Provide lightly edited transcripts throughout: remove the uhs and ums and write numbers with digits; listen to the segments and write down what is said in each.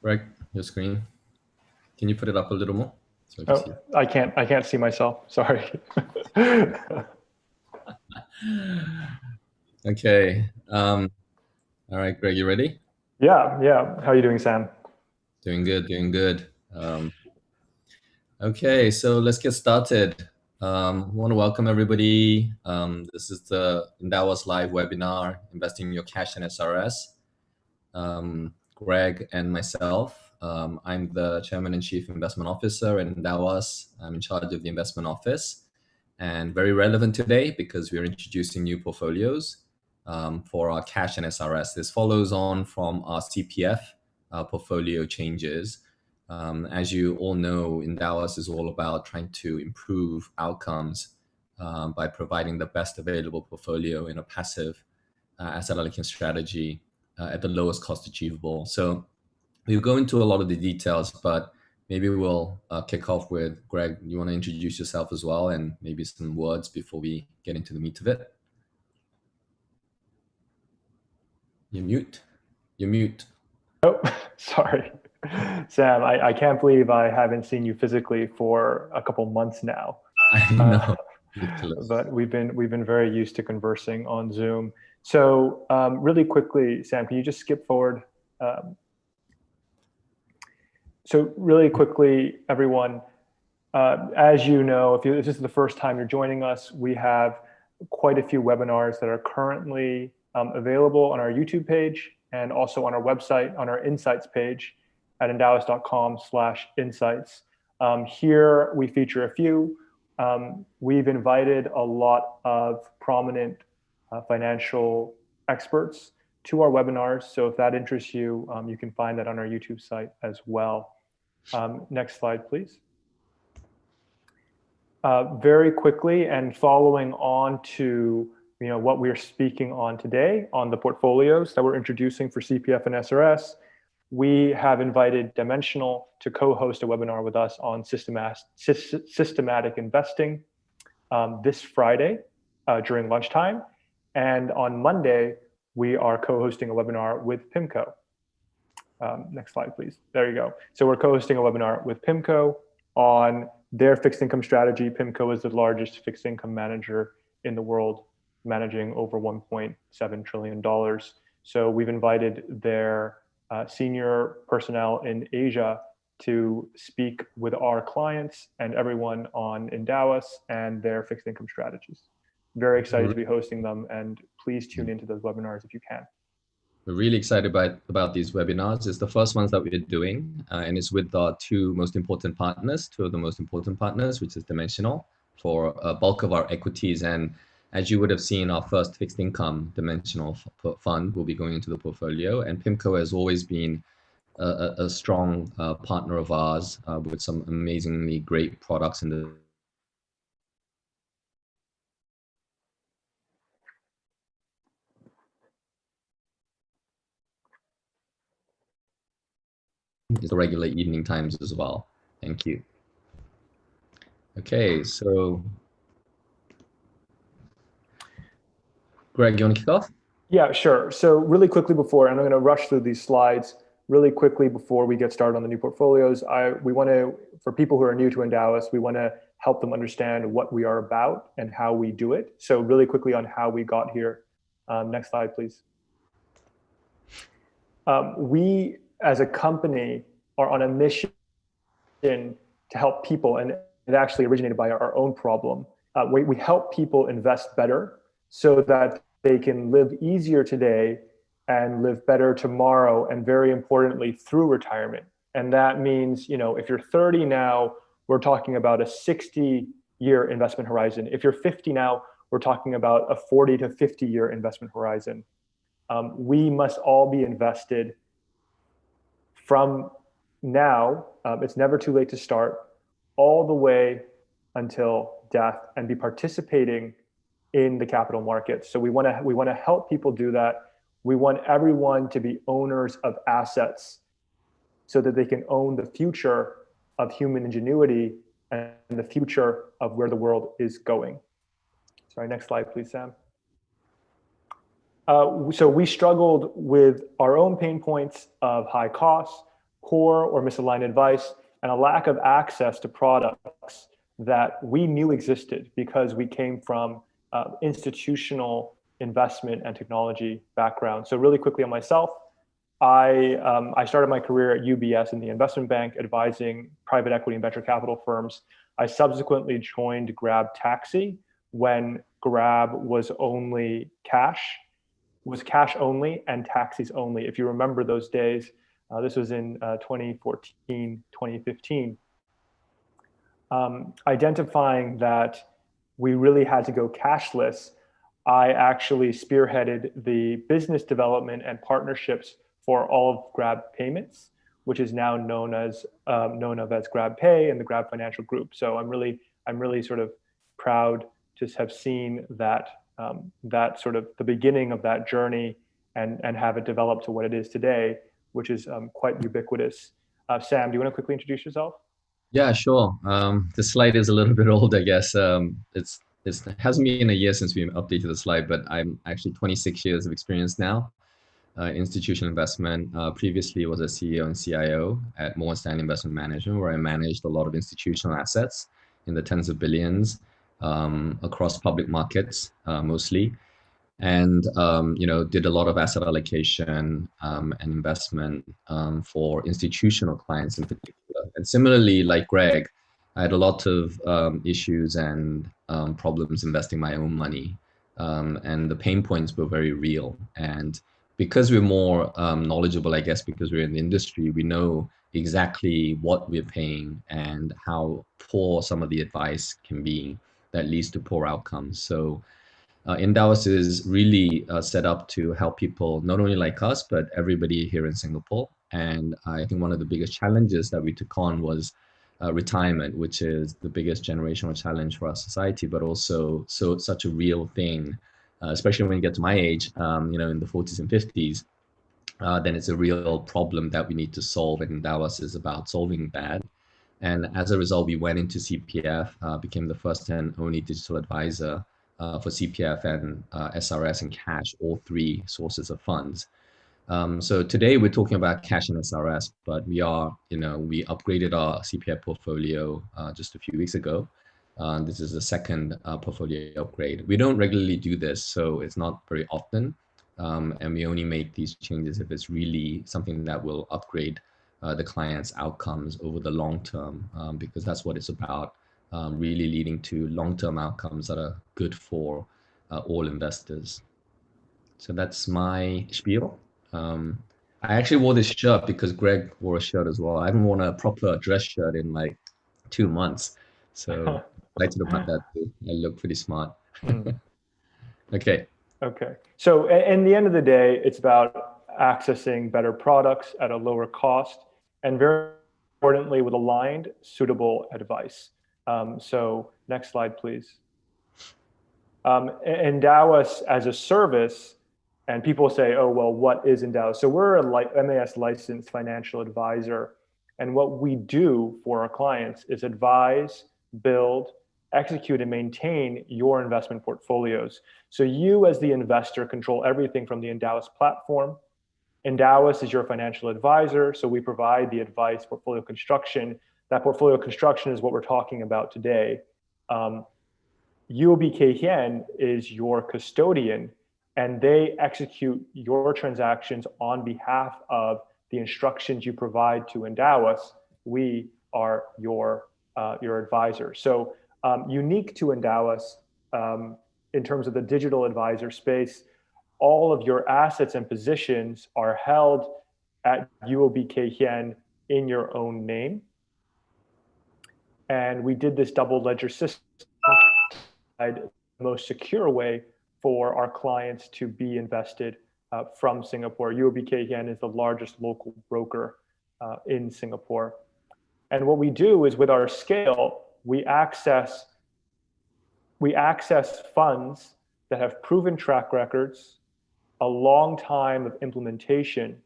Greg, your screen. Can you put it up a little more so I can Oh, see? I can't see myself. Sorry. Okay. All right, Greg, you ready? Yeah. How are you doing, Sam? Doing good, doing good. Okay, so let's get started. I want to welcome everybody. This is the Endowus live webinar, Investing Your Cash in SRS. Greg and myself. I'm the Chairman and Chief Investment Officer at Endowus. I'm in charge of the investment office, and very relevant today because we're introducing new portfolios for our cash and SRS. This follows on from our CPF portfolio changes. As you all know, Endowus is all about trying to improve outcomes by providing the best available portfolio in a passive asset allocation strategy at the lowest cost achievable. So we'll go into a lot of the details, but maybe we'll kick off with Greg. You want to introduce yourself as well and maybe some words before we get into the meat of it? You're mute. You're mute. Oh, sorry. Sam, I can't believe I haven't seen you physically for a couple months now. I Uh, know. Ridiculous. but we've been very used to conversing on Zoom. So really quickly, Sam, can you just skip forward? Um, so really quickly, everyone, as you know, if this is the first time you're joining us, we have quite a few webinars that are currently available on our YouTube page and also on our website, on our insights page at endowus.com/insights. Here we feature a few. We've invited a lot of prominent financial experts to our webinars. So if that interests you, you can find that on our YouTube site as well. Next slide, please. Very quickly, and following on to what we're speaking on today on the portfolios that we're introducing for CPF and SRS, we have invited Dimensional to co-host a webinar with us on systematic investing this Friday during lunchtime. And on Monday, we are co-hosting a webinar with PIMCO. Next slide, please. There you go. So we're co-hosting a webinar with PIMCO on their fixed income strategy. PIMCO is the largest fixed income manager in the world, managing over $1.7 trillion. So we've invited their senior personnel in Asia to speak with our clients and everyone on Endowus and their fixed income strategies. Very excited to be hosting them, and please tune into those webinars if you can. We're really excited about these webinars. It's the first ones that we're doing, and it's with our two of the most important partners, which is Dimensional for a bulk of our equities. And as you would have seen, our first fixed income Dimensional fund will be going into the portfolio. And PIMCO has always been a strong partner of ours with some amazingly great products in the regular evening times as well. Thank you. Okay, so Greg, you want to kick off? Yeah, sure. So really quickly before, and I'm going to rush through these slides really quickly before we get started on the new portfolios. We want to, for people who are new to Endowus, we want to help them understand what we are about and how we do it. So really quickly on how we got here. Next slide, please. We, as a company, are on a mission to help people, and it actually originated by our own problem. We help people invest better so that they can live easier today and live better tomorrow, and very importantly, through retirement. And that means, if you're 30 now, we're talking about a 60-year investment horizon. If you're 50 now, we're talking about a 40 to 50-year investment horizon. We must all be invested from now, it's never too late to start, all the way until death, and be participating in the capital markets. So we want to help people do that. We want everyone to be owners of assets so that they can own the future of human ingenuity and the future of where the world is going. Sorry, next slide, please, Sam. So we struggled with our own pain points of high costs, poor or misaligned advice, and a lack of access to products that we knew existed because we came from institutional investment and technology background. So really quickly on myself, I started my career at UBS in the investment bank, advising private equity and venture capital firms. I subsequently joined Grab Taxi when Grab was cash only and taxis only. If you remember those days, this was in 2014, 2015. Identifying that we really had to go cashless, I actually spearheaded the business development and partnerships for all of Grab Payments, which is now known as Grab Pay and the Grab Financial Group. So I'm really sort of proud to have seen that that sort of the beginning of that journey and have it develop to what it is today, which is quite ubiquitous. Sam, do you want to quickly introduce yourself? Yeah, sure. The slide is a little bit old, I guess. It hasn't been a year since we updated the slide, but I'm actually 26 years of experience now. Institutional investment. Previously was a CEO and CIO at Morgan Stanley Investment Management, where I managed a lot of institutional assets in the tens of billions across public markets mostly, and did a lot of asset allocation and investment for institutional clients in particular. And similarly, like Greg, I had a lot of issues and problems investing my own money, and the pain points were very real. And because we're more knowledgeable, I guess, because we're in the industry, we know exactly what we're paying and how poor some of the advice can be that leads to poor outcomes. So Endowus is really set up to help people, not only like us, but everybody here in Singapore. And I think one of the biggest challenges that we took on was retirement, which is the biggest generational challenge for our society, but also such a real thing, especially when you get to my age, in the 40s and 50s. Then it's a real problem that we need to solve, and Endowus is about solving that. And as a result, we went into CPF, became the first and only digital advisor for CPF and SRS and Cash, all three sources of funds. So today we're talking about Cash and SRS, but we upgraded our CPF portfolio just a few weeks ago. This is the second portfolio upgrade. We don't regularly do this, so it's not very often. And we only make these changes if it's really something that will upgrade the client's outcomes over the long term, because that's what it's about, really leading to long-term outcomes that are good for all investors. So that's my spiel. I actually wore this shirt because Greg wore a shirt as well. I haven't worn a proper dress shirt in like 2 months. So excited about that too. I look pretty smart. Okay. Okay. So in the end of the day, it's about accessing better products at a lower cost, and very importantly, with aligned, suitable advice. So next slide, please. Endowus as a service, and people say, oh, well, what is Endowus? So we're a MAS licensed financial advisor. And what we do for our clients is advise, build, execute, and maintain your investment portfolios. So you as the investor control everything from the Endowus platform. Endowus is your financial advisor, so we provide the advice, portfolio construction. That portfolio construction is what we're talking about today. UOB Kay Hian is your custodian, and they execute your transactions on behalf of the instructions you provide to Endowus. We are your advisor. So unique to Endowus, in terms of the digital advisor space, all of your assets and positions are held at UOB Kay Hian in your own name. And we did this double ledger system, the most secure way for our clients to be invested from Singapore. UOB Kay Hian is the largest local broker in Singapore. And what we do is, with our scale, we access funds that have proven track records, a long time of implementation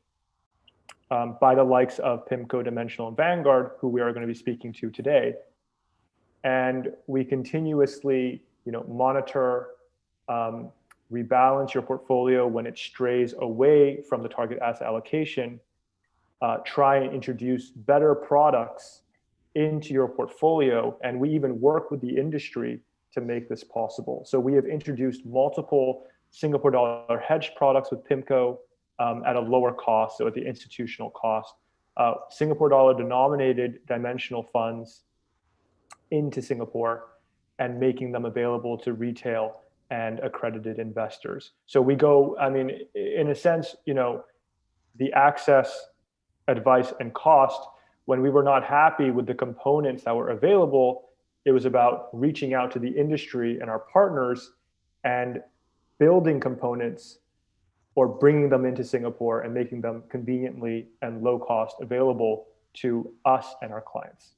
by the likes of PIMCO, Dimensional, and Vanguard, who we are going to be speaking to today. And we continuously, monitor, rebalance your portfolio when it strays away from the target asset allocation. try and introduce better products into your portfolio. And we even work with the industry to make this possible. So we have introduced multiple Singapore dollar hedge products with PIMCO at a lower cost, so at the institutional cost. Singapore dollar denominated dimensional funds into Singapore and making them available to retail and accredited investors. So we go, I mean, in a sense, the access, advice, and cost, when we were not happy with the components that were available, it was about reaching out to the industry and our partners and building components or bringing them into Singapore and making them conveniently and low cost available to us and our clients.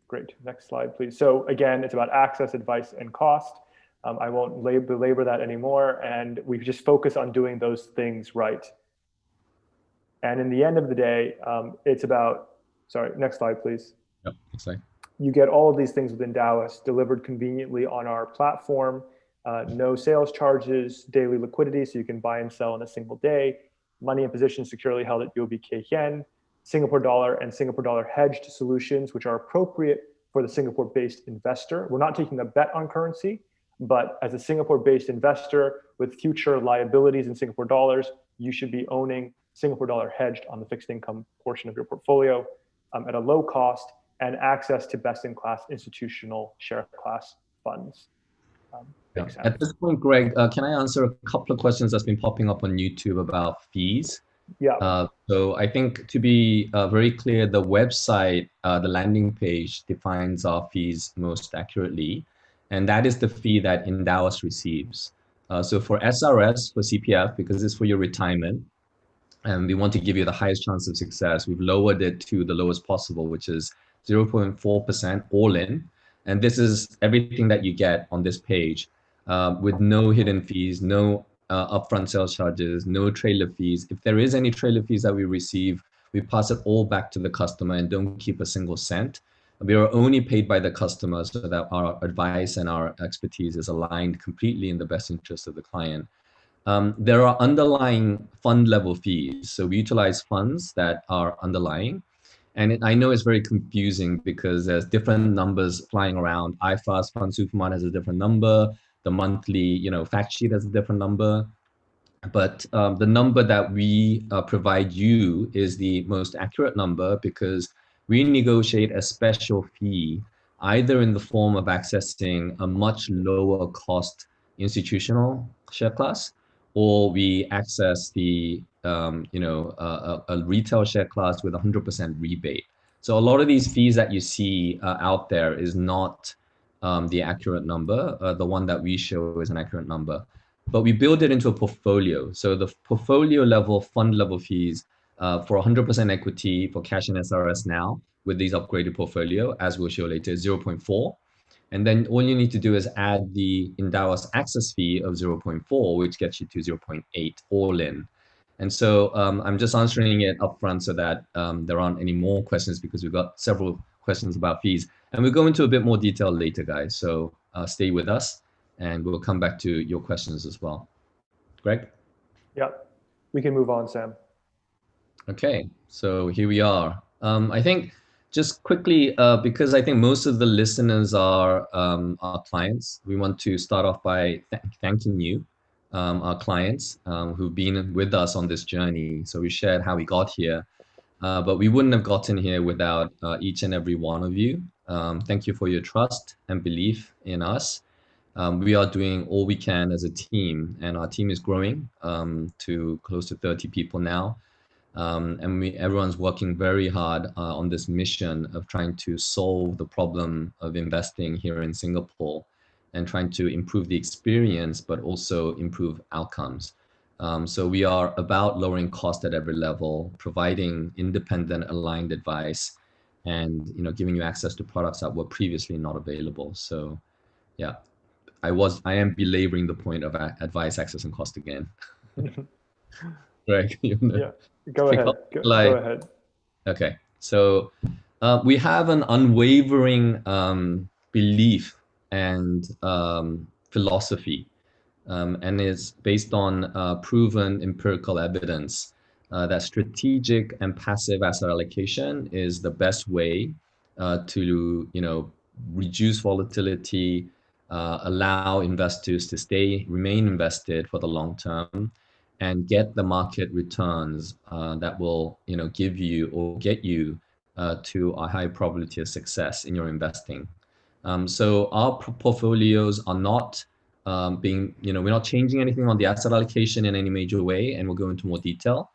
Great. Next slide, please. So again, it's about access, advice, and cost. I won't belabor that anymore. And we just focus on doing those things right. And in the end of the day, it's about, sorry, next slide, please. Yep, next slide. You get all of these things with Endowus delivered conveniently on our platform. No sales charges, daily liquidity, so you can buy and sell in a single day. Money and positions securely held at UOB Kay Hian. Singapore dollar and Singapore dollar hedged solutions, which are appropriate for the Singapore-based investor. We're not taking a bet on currency, but as a Singapore-based investor with future liabilities in Singapore dollars, you should be owning Singapore dollar hedged on the fixed income portion of your portfolio at a low cost and access to best-in-class institutional share class funds. At this point, Greg, can I answer a couple of questions that's been popping up on YouTube about fees? Yeah. So I think to be very clear, the website, the landing page defines our fees most accurately, and that is the fee that Endowus receives. So for SRS, for CPF, because it's for your retirement, and we want to give you the highest chance of success, we've lowered it to the lowest possible, which is 0.4% all in. And this is everything that you get on this page with no hidden fees, no upfront sales charges, no trailer fees. If there is any trailer fees that we receive, we pass it all back to the customer and don't keep a single cent. We are only paid by the customer so that our advice and our expertise is aligned completely in the best interest of the client. There are underlying fund level fees. So we utilize funds that are underlying. And I know it's very confusing because there's different numbers flying around. iFast Fund Supermart has a different number. The monthly, fact sheet has a different number. But the number that we provide you is the most accurate number because we negotiate a special fee, either in the form of accessing a much lower cost institutional share class, or we access the a retail share class with 100% rebate. So a lot of these fees that you see out there is not the accurate number. The one that we show is an accurate number, but we build it into a portfolio. So the portfolio level, fund level fees for 100% equity for cash and SRS now with these upgraded portfolio, as we'll show later, 0.4. And then all you need to do is add the Endowus access fee of 0.4, which gets you to 0.8 all in. And so I'm just answering it upfront so that there aren't any more questions because we've got several questions about fees. And we'll go into a bit more detail later, guys. So stay with us and we'll come back to your questions as well. Greg? Yeah, we can move on, Sam. Okay, so here we are. I think just quickly, because I think most of the listeners are our clients, we want to start off by thanking you, our clients who've been with us on this journey. So we shared how we got here, but we wouldn't have gotten here without each and every one of you. Thank you for your trust and belief in us. We are doing all we can as a team, and our team is growing to close to 30 people now. And everyone's working very hard on this mission of trying to solve the problem of investing here in Singapore and trying to improve the experience, but also improve outcomes. So we are about lowering cost at every level, providing independent, aligned advice, and giving you access to products that were previously not available. So, yeah, I am belaboring the point of advice, access, and cost again. Greg, yeah, go ahead. Go ahead. Okay, so we have an unwavering belief and philosophy, and it's based on proven empirical evidence that strategic and passive asset allocation is the best way to, reduce volatility, allow investors to remain invested for the long term, and get the market returns that will, give you or get you to a high probability of success in your investing. So our portfolios are not we're not changing anything on the asset allocation in any major way, and we'll go into more detail.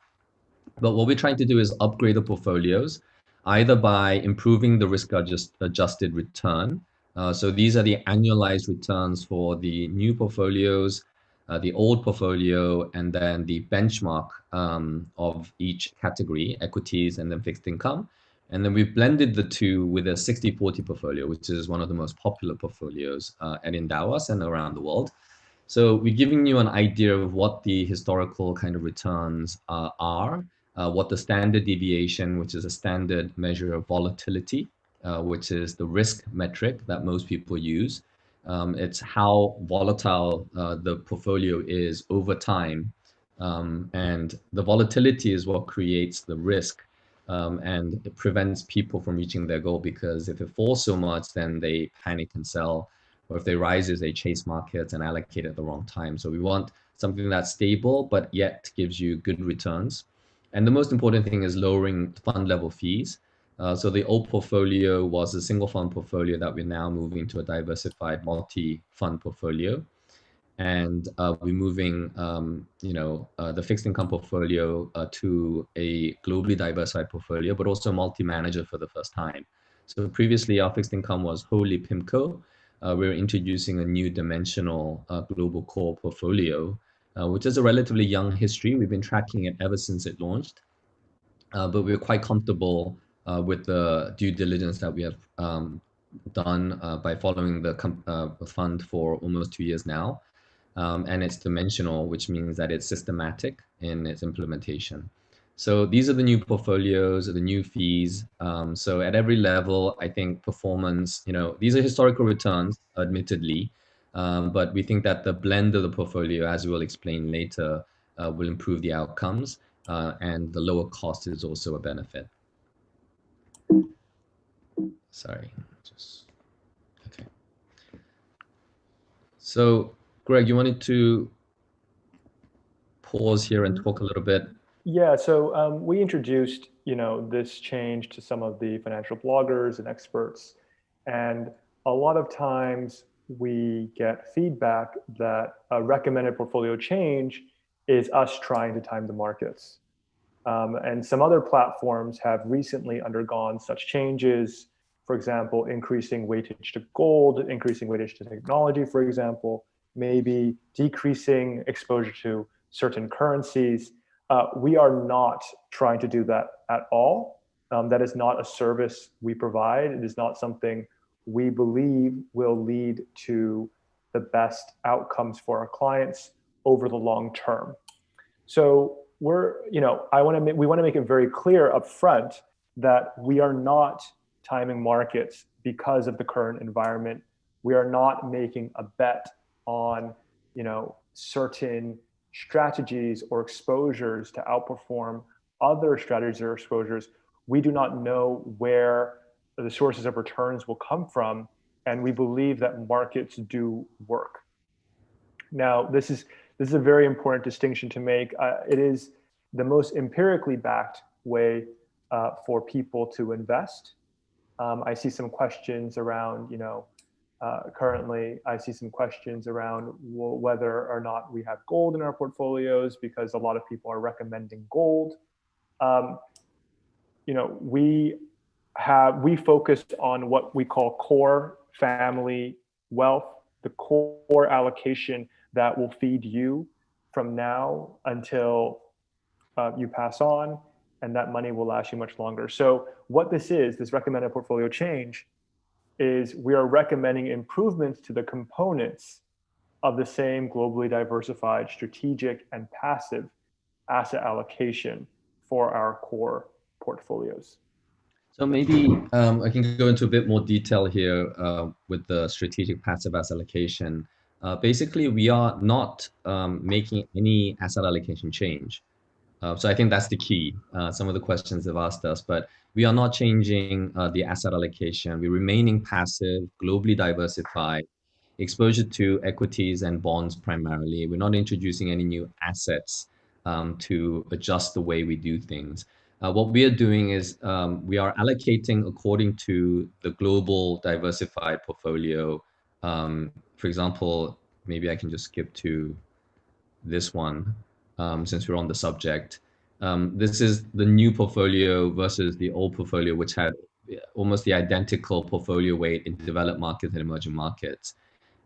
But what we're trying to do is upgrade the portfolios, either by improving the risk-adjusted return. So these are the annualized returns for the new portfolios, the old portfolio, and then the benchmark of each category, equities and then fixed income. And then we've blended the two with a 60-40 portfolio, which is one of the most popular portfolios at Endowus and around the world. So we're giving you an idea of what the historical kind of returns are, what the standard deviation, which is a standard measure of volatility, which is the risk metric that most people use. It's how volatile the portfolio is over time. And the volatility is what creates the risk. And it prevents people from reaching their goal, because if it falls so much, then they panic and sell. Or if they rises, they chase markets and allocate at the wrong time. So we want something that's stable, but yet gives you good returns. And the most important thing is lowering fund level fees. So the old portfolio was a single fund portfolio that we're now moving to a diversified multi-fund portfolio. And we're moving, the fixed income portfolio to a globally diversified portfolio, but also multi-manager for the first time. So previously, our fixed income was wholly PIMCO. We're introducing a new dimensional global core portfolio, which is a relatively young history. We've been tracking it ever since it launched, but we're quite comfortable with the due diligence that we have done by following the fund for almost 2 years now. And it's dimensional, which means that it's systematic in its implementation. So these are the new portfolios, the new fees. So at every level, I think performance, these are historical returns, admittedly, but we think that the blend of the portfolio, as we'll explain later, will improve the outcomes, and the lower cost is also a benefit. Sorry, okay. So Greg, you wanted to pause here and talk a little bit? Yeah, so we introduced, this change to some of the financial bloggers and experts, and a lot of times we get feedback that a recommended portfolio change is us trying to time the markets. And some other platforms have recently undergone such changes. For example, increasing weightage to gold, increasing weightage to technology, for example, maybe decreasing exposure to certain currencies. We are not trying to do that at all. That is not a service we provide. It is not something we believe will lead to the best outcomes for our clients over the long term. So we want to make it very clear up front that we are not timing markets because of the current environment. We are not making a bet on, certain strategies or exposures to outperform other strategies or exposures. We do not know where the sources of returns will come from, and we believe that markets do work. Now, this is a very important distinction to make. It is the most empirically backed way for people to invest. I see some questions around, currently, I see some questions around whether or not we have gold in our portfolios, because a lot of people are recommending gold. We focused on what we call core family wealth, the core allocation that will feed you from now until you pass on, and that money will last you much longer. So what this recommended portfolio change, is we are recommending improvements to the components of the same globally diversified strategic and passive asset allocation for our core portfolios. So maybe I can go into a bit more detail here with the strategic passive asset allocation. Basically, we are not making any asset allocation change. So I think that's the key. Some of the questions they've asked us, but we are not changing the asset allocation. We're remaining passive, globally diversified, exposure to equities and bonds primarily. We're not introducing any new assets to adjust the way we do things. What we are doing is we are allocating according to the global diversified portfolio. For example, maybe I can just skip to this one, since we're on the subject. This is the new portfolio versus the old portfolio, which had almost the identical portfolio weight in developed markets and emerging markets.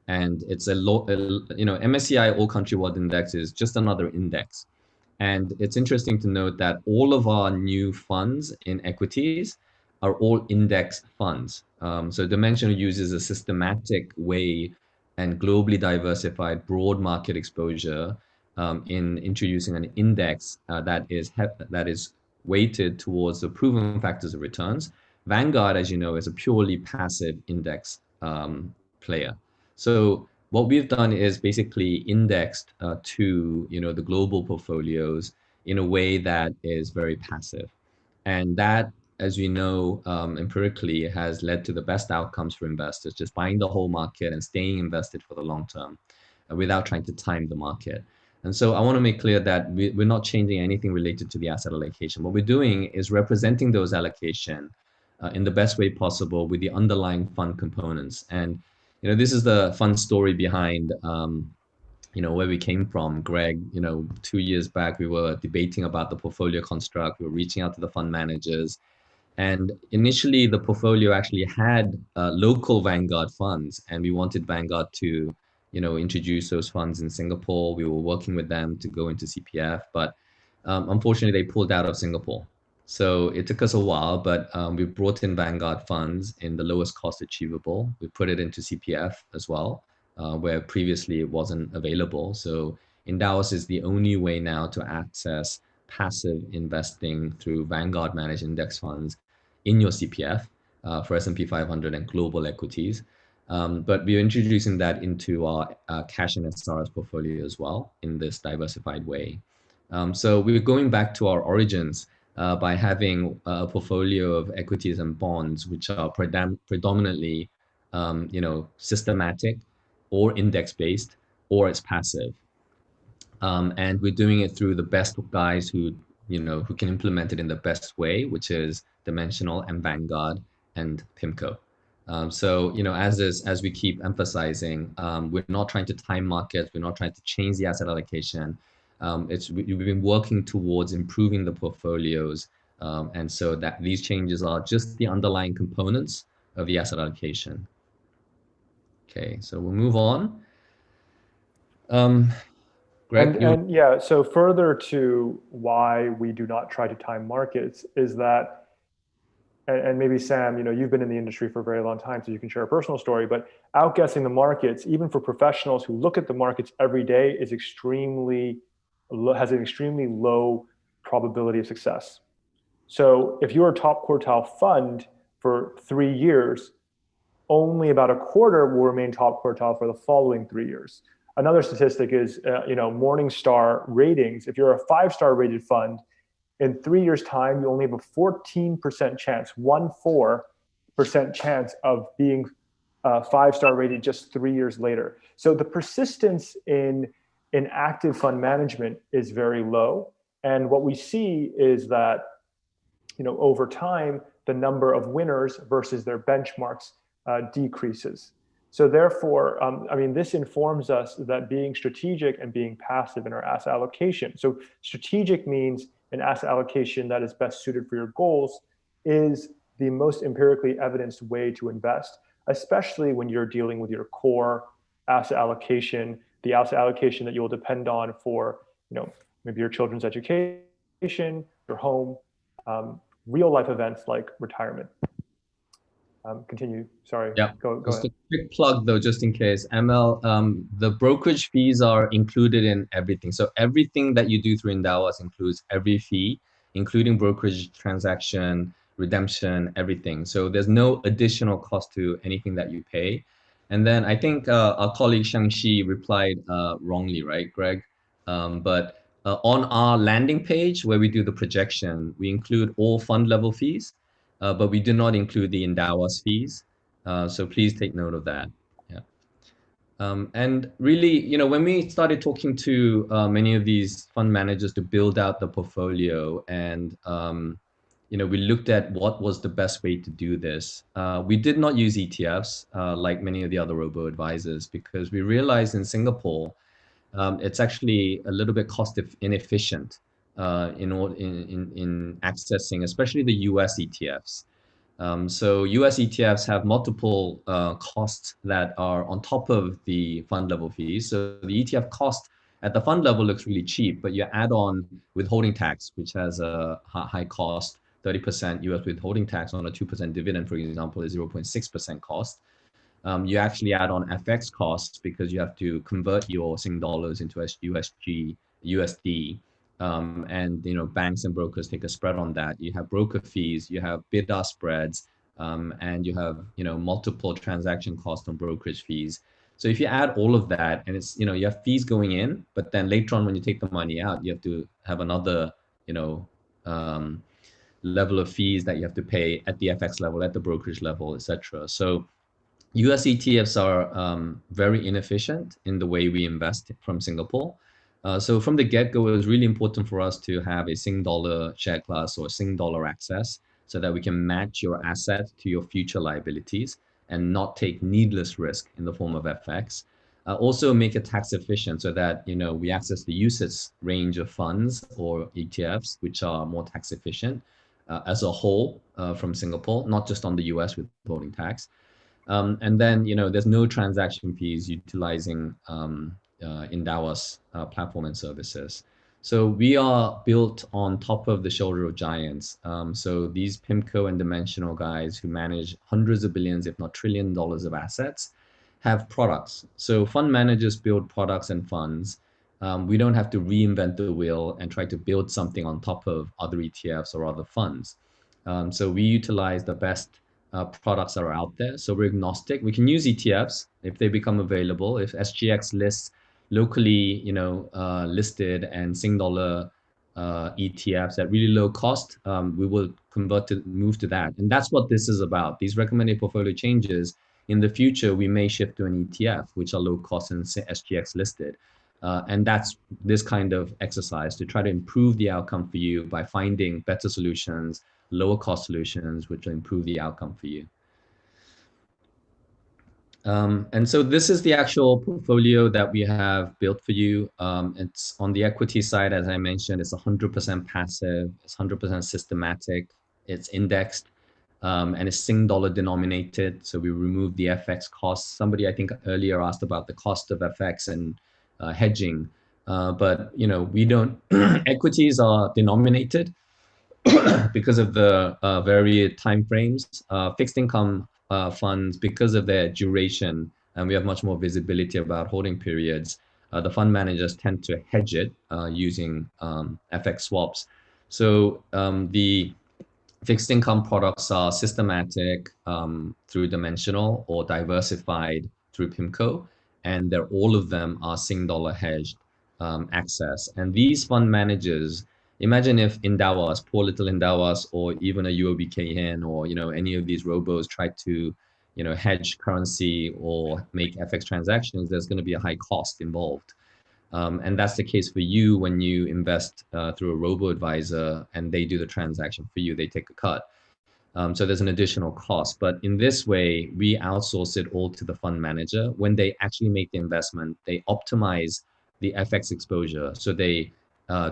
And it's MSCI All Country World Index is just another index. And it's interesting to note that all of our new funds in equities are all index funds. So Dimensional uses a systematic way and globally diversified broad market exposure in introducing an index that is weighted towards the proven factors of returns. Vanguard, as you know, is a purely passive index player. So what we've done is basically indexed to the global portfolios in a way that is very passive, and that, as we know empirically, has led to the best outcomes for investors, just buying the whole market and staying invested for the long term without trying to time the market. And so I want to make clear that we're not changing anything related to the asset allocation. What we're doing is representing those allocation in the best way possible with the underlying fund components. And this is the fun story behind where we came from, Greg. 2 years back, we were debating about the portfolio construct. We were reaching out to the fund managers. And initially, the portfolio actually had local Vanguard funds, and we wanted Vanguard to, introduce those funds in Singapore. We were working with them to go into CPF, but unfortunately, they pulled out of Singapore. So it took us a while, but we brought in Vanguard funds in the lowest cost achievable. We put it into CPF as well, where previously it wasn't available. So Endowus is the only way now to access passive investing through Vanguard managed index funds in your CPF for S&P 500 and global equities. But we're introducing that into our cash and SRS portfolio as well in this diversified way. So we're going back to our origins by having a portfolio of equities and bonds, which are predominantly, systematic or index-based, or it's passive. And we're doing it through the best guys who can implement it in the best way, which is Dimensional and Vanguard and PIMCO. So, as we keep emphasizing, we're not trying to time markets. We're not trying to change the asset allocation. We've been working towards improving the portfolios. And so that these changes are just the underlying components of the asset allocation. Okay, so we'll move on. Greg, and yeah, so further to why we do not try to time markets is that, and maybe Sam, you've been in the industry for a very long time, so you can share a personal story, but outguessing the markets, even for professionals who look at the markets every day, has an extremely low probability of success. So if you're a top quartile fund for 3 years, only about a quarter will remain top quartile for the following 3 years. Another statistic is, Morningstar ratings. If you're a 5-star rated fund, in 3 years' time, you only have a 14% chance, 14% chance of being 5-star rated just 3 years later. So the persistence in active fund management is very low. And what we see is that, over time, the number of winners versus their benchmarks decreases. So therefore, this informs us that being strategic and being passive in our asset allocation. So strategic means an asset allocation that is best suited for your goals is the most empirically evidenced way to invest, especially when you're dealing with your core asset allocation, the asset allocation that you will depend on for, maybe your children's education, your home, real life events like retirement. Continue. Sorry. Yeah. Go Just ahead. a quick plug though, just in case. ML, the brokerage fees are included in everything. So everything that you do through Endowus includes every fee, including brokerage, transaction, redemption, everything. So there's no additional cost to anything that you pay. And then I think our colleague Shang-Shi replied wrongly, right, Greg? But On our landing page where we do the projection, we include all fund level fees, but we do not include the Endowus fees. So please take note of that. Yeah. And really, when we started talking to many of these fund managers to build out the portfolio, and we looked at what was the best way to do this. We did not use ETFs like many of the other robo advisors, because we realized in Singapore it's actually a little bit cost inefficient in accessing, especially the US ETFs. So US ETFs have multiple costs that are on top of the fund level fees. So the ETF cost at the fund level looks really cheap, but you add on withholding tax, which has a high cost. 30% US withholding tax on a 2% dividend, for example, is 0.6% cost. You actually add on FX costs because you have to convert your Sing dollars into USD. And banks and brokers take a spread on that. You have broker fees, you have bid-ask spreads, and you have multiple transaction costs on brokerage fees. So if you add all of that, and it's you have fees going in, but then later on when you take the money out, you have to have another um, level of fees that you have to pay at the FX level, at the brokerage level, etc. So US ETFs are very inefficient in the way we invest from Singapore. So from the get-go, it was really important for us to have a Sing dollar share class or Sing dollar access so that we can match your asset to your future liabilities and not take needless risk in the form of FX. Also make it tax efficient so that we access the UCITS range of funds or ETFs, which are more tax efficient as a whole from Singapore, not just on the US withholding tax. And then, there's no transaction fees utilizing Endowus platform and services. So we are built on top of the shoulder of giants. So these PIMCO and Dimensional guys who manage hundreds of billions, if not $1 trillion of assets, have products. So fund managers build products and funds. We don't have to reinvent the wheel and try to build something on top of other ETFs or other funds. So we utilize the best products that are out there. So we're agnostic. We can use ETFs if they become available. If SGX lists locally, listed and Sing dollar ETFs at really low cost, we will move to that. And that's what this is about. These recommended portfolio changes. In the future, we may shift to an ETF, which are low cost and SGX listed. And that's this kind of exercise to try to improve the outcome for you by finding better solutions, lower cost solutions, which will improve the outcome for you. And so this is the actual portfolio that we have built for you. It's on the equity side, as I mentioned, it's 100% passive, it's 100% systematic, it's indexed, and it's Sing dollar denominated. So we remove the FX costs. Somebody, I think earlier asked about the cost of FX and hedging, but we don't, equities are denominated because of the varied time frames. Fixed income funds, because of their duration, and we have much more visibility about holding periods, the fund managers tend to hedge it using FX swaps. So the fixed income products are systematic through Dimensional or diversified through PIMCO, and all of them are Sing dollar hedged access. And these fund managers, imagine if Endowus, poor little Endowus, or even a UOB-Kay Hian, or any of these robos try to hedge currency or make FX transactions. There's going to be a high cost involved. And that's the case for you when you invest through a robo-advisor and they do the transaction for you, they take a cut. So there's an additional cost. But in this way, we outsource it all to the fund manager. When they actually make the investment, they optimize the FX exposure. So they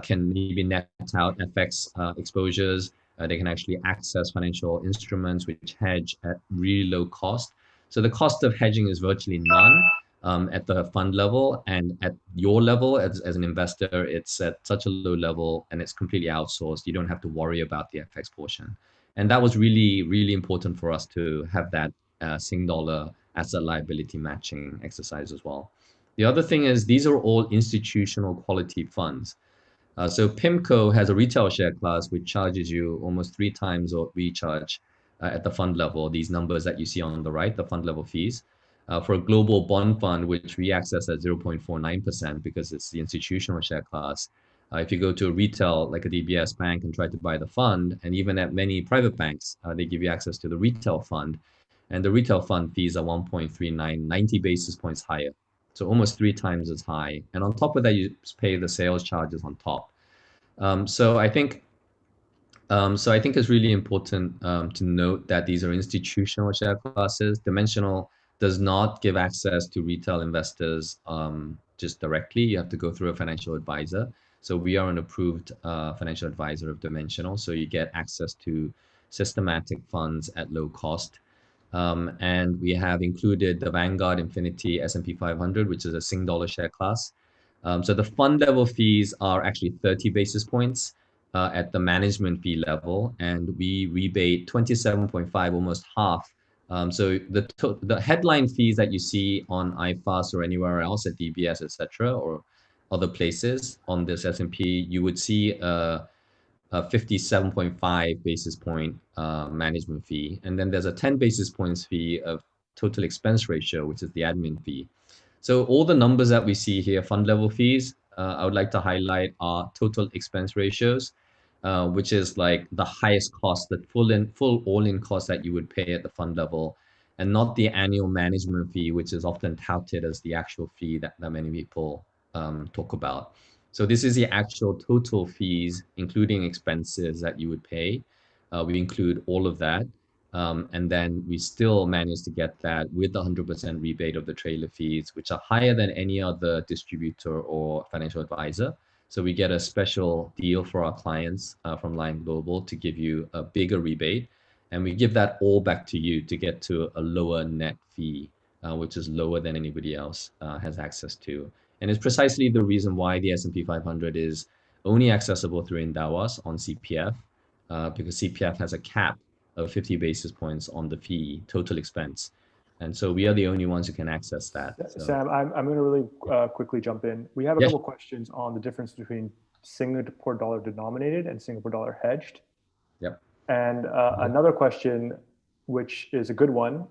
can maybe net out FX exposures. They can actually access financial instruments which hedge at really low cost. So the cost of hedging is virtually none. At the fund level, and at your level as an investor, it's at such a low level and it's completely outsourced. You don't have to worry about the FX portion. And that was really, really important for us to have that Sing dollar asset liability matching exercise as well. The other thing is these are all institutional quality funds. So PIMCO has a retail share class which charges you almost 3 times what we charge at the fund level. These numbers that you see on the right, the fund level fees. For a global bond fund, which we access at 0.49% because it's the institutional share class, If you go to a retail like a DBS bank and try to buy the fund, and even at many private banks, they give you access to the retail fund, and the retail fund fees are 1.39, 90 basis points higher. So almost 3 times as high. And on top of that, you pay the sales charges on top. So I think it's really important to note that these are institutional share classes. Dimensional does not give access to retail investors just directly. You have to go through a financial advisor. So we are an approved financial advisor of Dimensional. So you get access to systematic funds at low cost. And we have included the Vanguard Infinity S&P 500, which is a Sing dollar share class. So the fund level fees are actually 30 basis points at the management fee level, and we rebate 27.5, almost half. So the headline fees that you see on iFast or anywhere else at DBS, etc., or other places on this S&P, you would see a 57.5 basis point management fee. And then there's a 10 basis points fee of total expense ratio, which is the admin fee. So all the numbers that we see here, fund level fees, I would like to highlight are total expense ratios, which is like the highest cost, the full all-in cost that you would pay at the fund level, and not the annual management fee, which is often touted as the actual fee that many people talk about. So this is the actual total fees, including expenses that you would pay. We include all of that. And then we still manage to get that with 100% rebate of the trailer fees, which are higher than any other distributor or financial advisor. So we get a special deal for our clients from Lion Global to give you a bigger rebate. And we give that all back to you to get to a lower net fee, which is lower than anybody else has access to. And it's precisely the reason why the S&P 500 is only accessible through Endowus on CPF, because CPF has a cap of 50 basis points on the fee, total expense. And so we are the only ones who can access that. So, Sam, I'm going to really quickly jump in. We have a couple questions on the difference between Singapore dollar denominated and Singapore dollar hedged. Yep. And another question, which is a good one,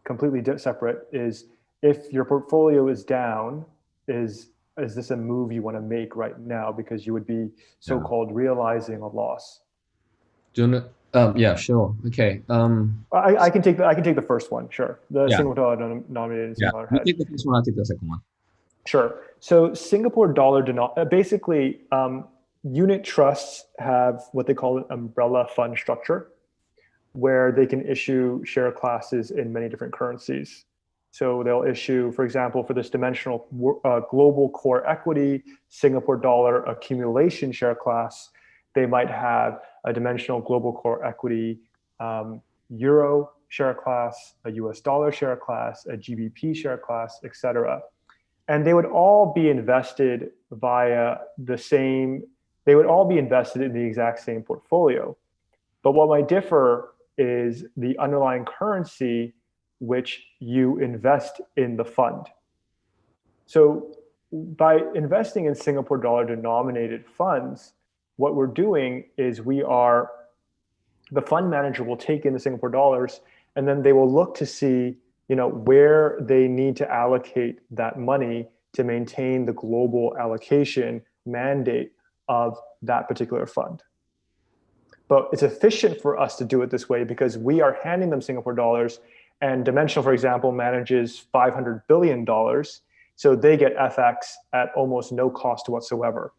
completely separate, is if your portfolio is down, is this a move you want to make right now because you would be so-called realizing a loss? Do you want to, yeah, sure. Okay. I can take the first one, sure. The Singapore dollar denominated and Singapore dollar hedged. You take the first one, I'll take the second one. Sure. So Singapore dollar basically unit trusts have what they call an umbrella fund structure, where they can issue share classes in many different currencies. So they'll issue, for example, for this dimensional global core equity Singapore dollar accumulation share class, they might have a dimensional global core equity euro share class, a US dollar share class, a GBP share class, etc. And they would all be invested via they would all be invested in the exact same portfolio. But what might differ is the underlying currency which you invest in the fund. So by investing in Singapore dollar denominated funds, what we're doing is the fund manager will take in the Singapore dollars, and then they will look to see, where they need to allocate that money to maintain the global allocation mandate of that particular fund. But it's efficient for us to do it this way because we are handing them Singapore dollars, and Dimensional, for example, manages $500 billion. So they get FX at almost no cost whatsoever.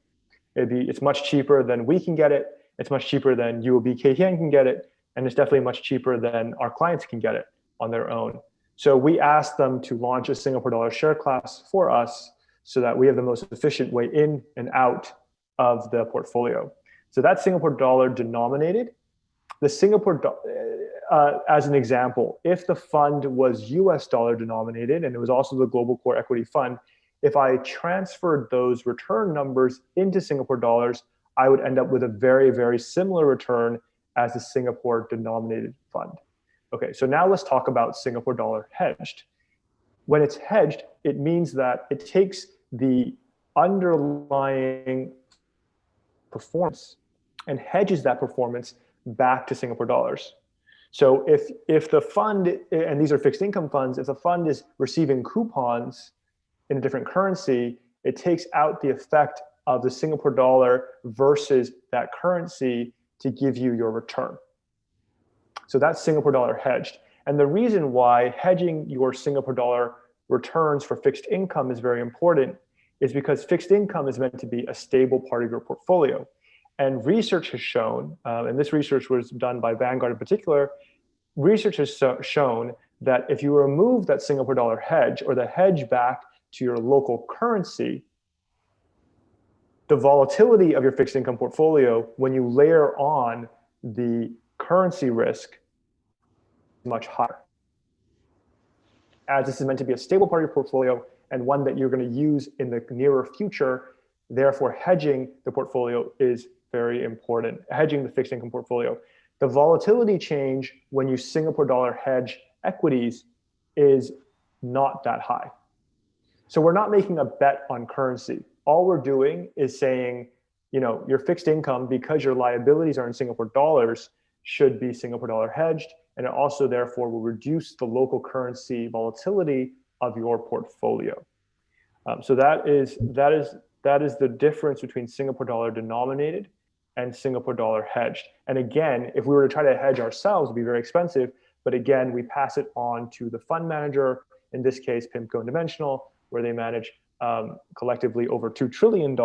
It's much cheaper than we can get it. It's much cheaper than UOB Kay Hian can get it. And it's definitely much cheaper than our clients can get it on their own. So we asked them to launch a Singapore dollar share class for us so that we have the most efficient way in and out of the portfolio. So that's Singapore dollar denominated. The Singapore, as an example, if the fund was US dollar denominated and it was also the global core equity fund, if I transferred those return numbers into Singapore dollars, I would end up with a very, very similar return as the Singapore denominated fund. Okay, so now let's talk about Singapore dollar hedged. When it's hedged, it means that it takes the underlying performance and hedges that performance back to Singapore dollars. So if the fund, and these are fixed income funds, if the fund is receiving coupons in a different currency, it takes out the effect of the Singapore dollar versus that currency to give you your return. So that's Singapore dollar hedged. And the reason why hedging your Singapore dollar returns for fixed income is very important is because fixed income is meant to be a stable part of your portfolio. And research has shown, and this research was done by Vanguard in particular, research has shown that if you remove that Singapore dollar hedge or the hedge back to your local currency, the volatility of your fixed income portfolio, when you layer on the currency risk, is much higher. As this is meant to be a stable part of your portfolio and one that you're going to use in the nearer future, therefore hedging the portfolio is very important, hedging the fixed income portfolio. The volatility change when you Singapore dollar hedge equities is not that high. So we're not making a bet on currency. All we're doing is saying, you know, your fixed income, because your liabilities are in Singapore dollars, should be Singapore dollar hedged. And it also therefore will reduce the local currency volatility of your portfolio. So that is the difference between Singapore dollar denominated and Singapore dollar hedged. And again, if we were to try to hedge ourselves, it'd be very expensive. But again, we pass it on to the fund manager, in this case, PIMCO and Dimensional, where they manage collectively over $2 trillion,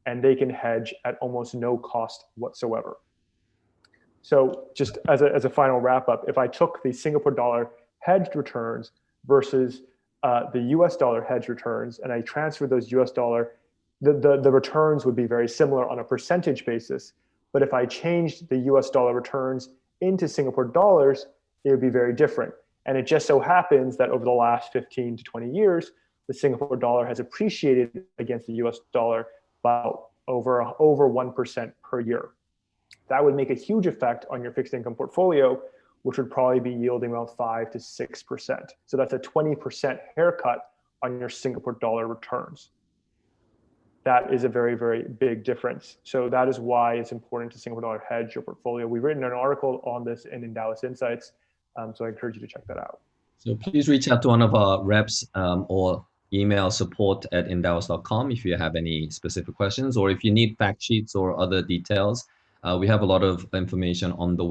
and they can hedge at almost no cost whatsoever. So just as a final wrap up, if I took the Singapore dollar hedged returns versus the US dollar hedged returns, and I transferred those US dollar, the returns would be very similar on a percentage basis. But if I changed the US dollar returns into Singapore dollars, it would be very different. And it just so happens that over the last 15 to 20 years, the Singapore dollar has appreciated against the US dollar by over 1% per year. That would make a huge effect on your fixed income portfolio, which would probably be yielding around 5 to 6%. So that's a 20% haircut on your Singapore dollar returns. That is a very, very big difference. So that is why it's important to Singapore dollar hedge your portfolio. We've written an article on this in Endowus Insights, so I encourage you to check that out. So please reach out to one of our reps or email support@endowus.com if you have any specific questions, or if you need fact sheets or other details. We have a lot of information on the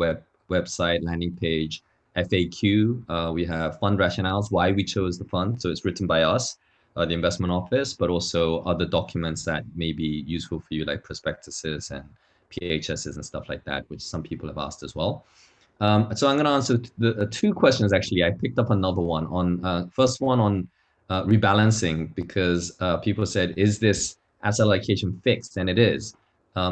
website, landing page, FAQ. We have fund rationales, why we chose the fund. So it's written by us, the investment office, but also other documents that may be useful for you, like prospectuses and PHSs and stuff like that, which some people have asked as well. So I'm going to answer the two questions, actually. I picked up another one on, first one on rebalancing, because people said, is this asset allocation fixed? And it is.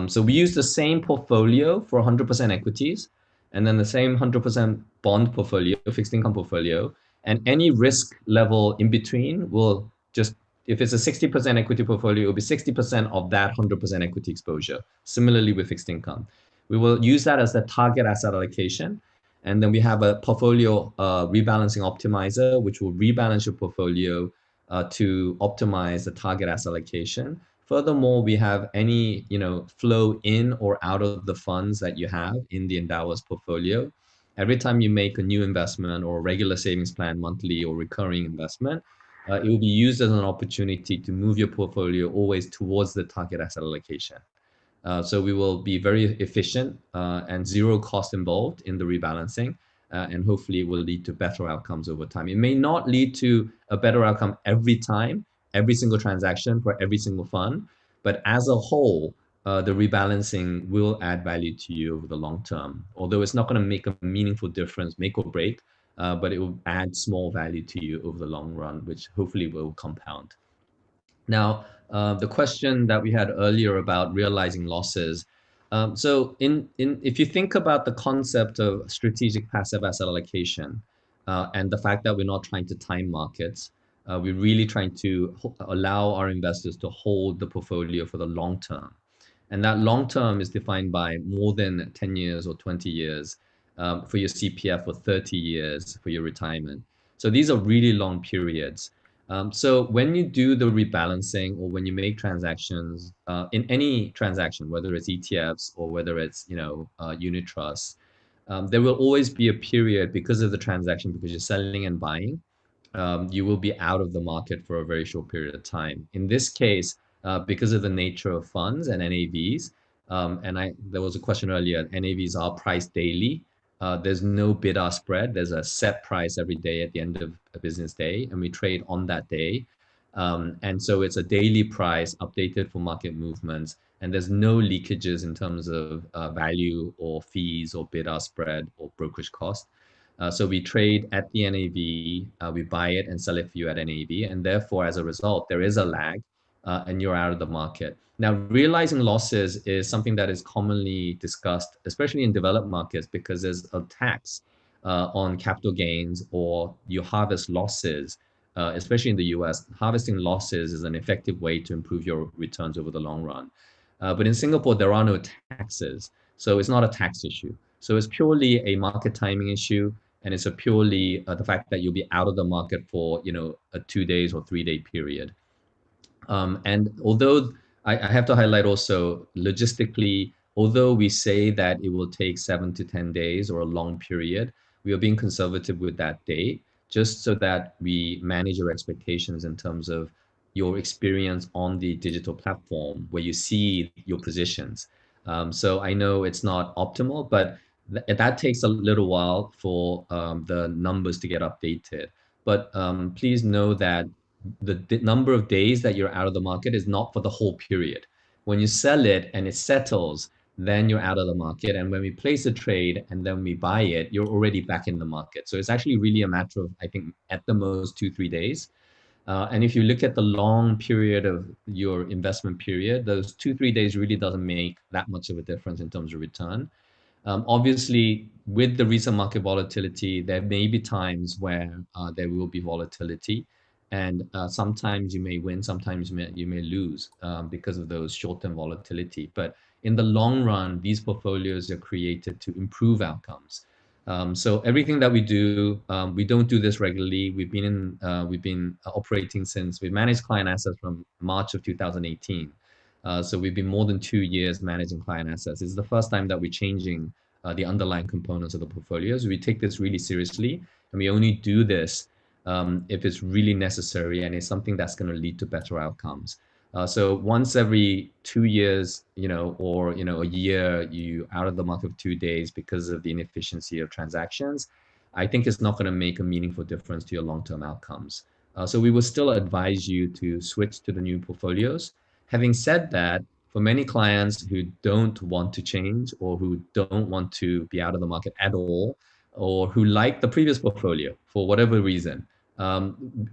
So we use the same portfolio for 100% equities, and then the same 100% bond portfolio, fixed income portfolio, and any risk level in between will just, if it's a 60% equity portfolio, it will be 60% of that 100% equity exposure. Similarly with fixed income. We will use that as the target asset allocation. And then we have a portfolio rebalancing optimizer, which will rebalance your portfolio to optimize the target asset allocation. Furthermore, we have any flow in or out of the funds that you have in the Endowus portfolio. Every time you make a new investment or a regular savings plan, monthly or recurring investment, it will be used as an opportunity to move your portfolio always towards the target asset allocation. So we will be very efficient and zero cost involved in the rebalancing, and hopefully it will lead to better outcomes over time. It may not lead to a better outcome every time, every single transaction for every single fund, but as a whole, the rebalancing will add value to you over the long term. Although it's not going to make a meaningful difference, make or break, but it will add small value to you over the long run, which hopefully will compound. Now, the question that we had earlier about realizing losses. So if you think about the concept of strategic passive asset allocation and the fact that we're not trying to time markets, we're really trying to allow our investors to hold the portfolio for the long term. And that long term is defined by more than 10 years or 20 years for your CPF, or 30 years for your retirement. So these are really long periods. So when you do the rebalancing, or when you make transactions in any transaction, whether it's ETFs or whether it's unit trusts, there will always be a period because of the transaction, because you're selling and buying, you will be out of the market for a very short period of time. In this case, because of the nature of funds and NAVs. There was a question earlier, NAVs are priced daily. There's no bid-ask spread. There's a set price every day at the end of a business day, and we trade on that day. And so it's a daily price updated for market movements, and there's no leakages in terms of value or fees or bid-ask spread or brokerage cost. So we trade at the NAV, we buy it and sell it for you at NAV, and therefore, as a result, there is a lag, and you're out of the market. Now, realizing losses is something that is commonly discussed, especially in developed markets, because there's a tax on capital gains, or you harvest losses. Especially in the US, harvesting losses is an effective way to improve your returns over the long run. But in Singapore, there are no taxes, so it's not a tax issue. So it's purely a market timing issue, and it's a purely the fact that you'll be out of the market for a 2 days or 3 day period. And although I have to highlight also logistically, although we say that it will take 7 to 10 days or a long period, we are being conservative with that date, just so that we manage your expectations in terms of your experience on the digital platform where you see your positions. So I know it's not optimal, but that takes a little while for the numbers to get updated. But please know that the number of days that you're out of the market is not for the whole period. When you sell it and it settles, then you're out of the market. And when we place a trade and then we buy it, you're already back in the market. So it's actually really a matter of, I think, at the most 2, 3 days. And if you look at the long period of your investment period, those 2, 3 days really doesn't make that much of a difference in terms of return. Obviously, with the recent market volatility, there may be times where there will be volatility, and sometimes you may win, sometimes you may lose because of those short-term volatility. But in the long run, these portfolios are created to improve outcomes. So everything that we do, we don't do this regularly. We've been operating since we managed client assets from March of 2018. So we've been more than 2 years managing client assets. It's the first time that we're changing the underlying components of the portfolios. We take this really seriously, and we only do this if it's really necessary and it's something that's going to lead to better outcomes. So once every 2 years, or a year, you out of the market for 2 days because of the inefficiency of transactions, I think it's not going to make a meaningful difference to your long-term outcomes. So we will still advise you to switch to the new portfolios. Having said that, for many clients who don't want to change or who don't want to be out of the market at all, or who like the previous portfolio for whatever reason,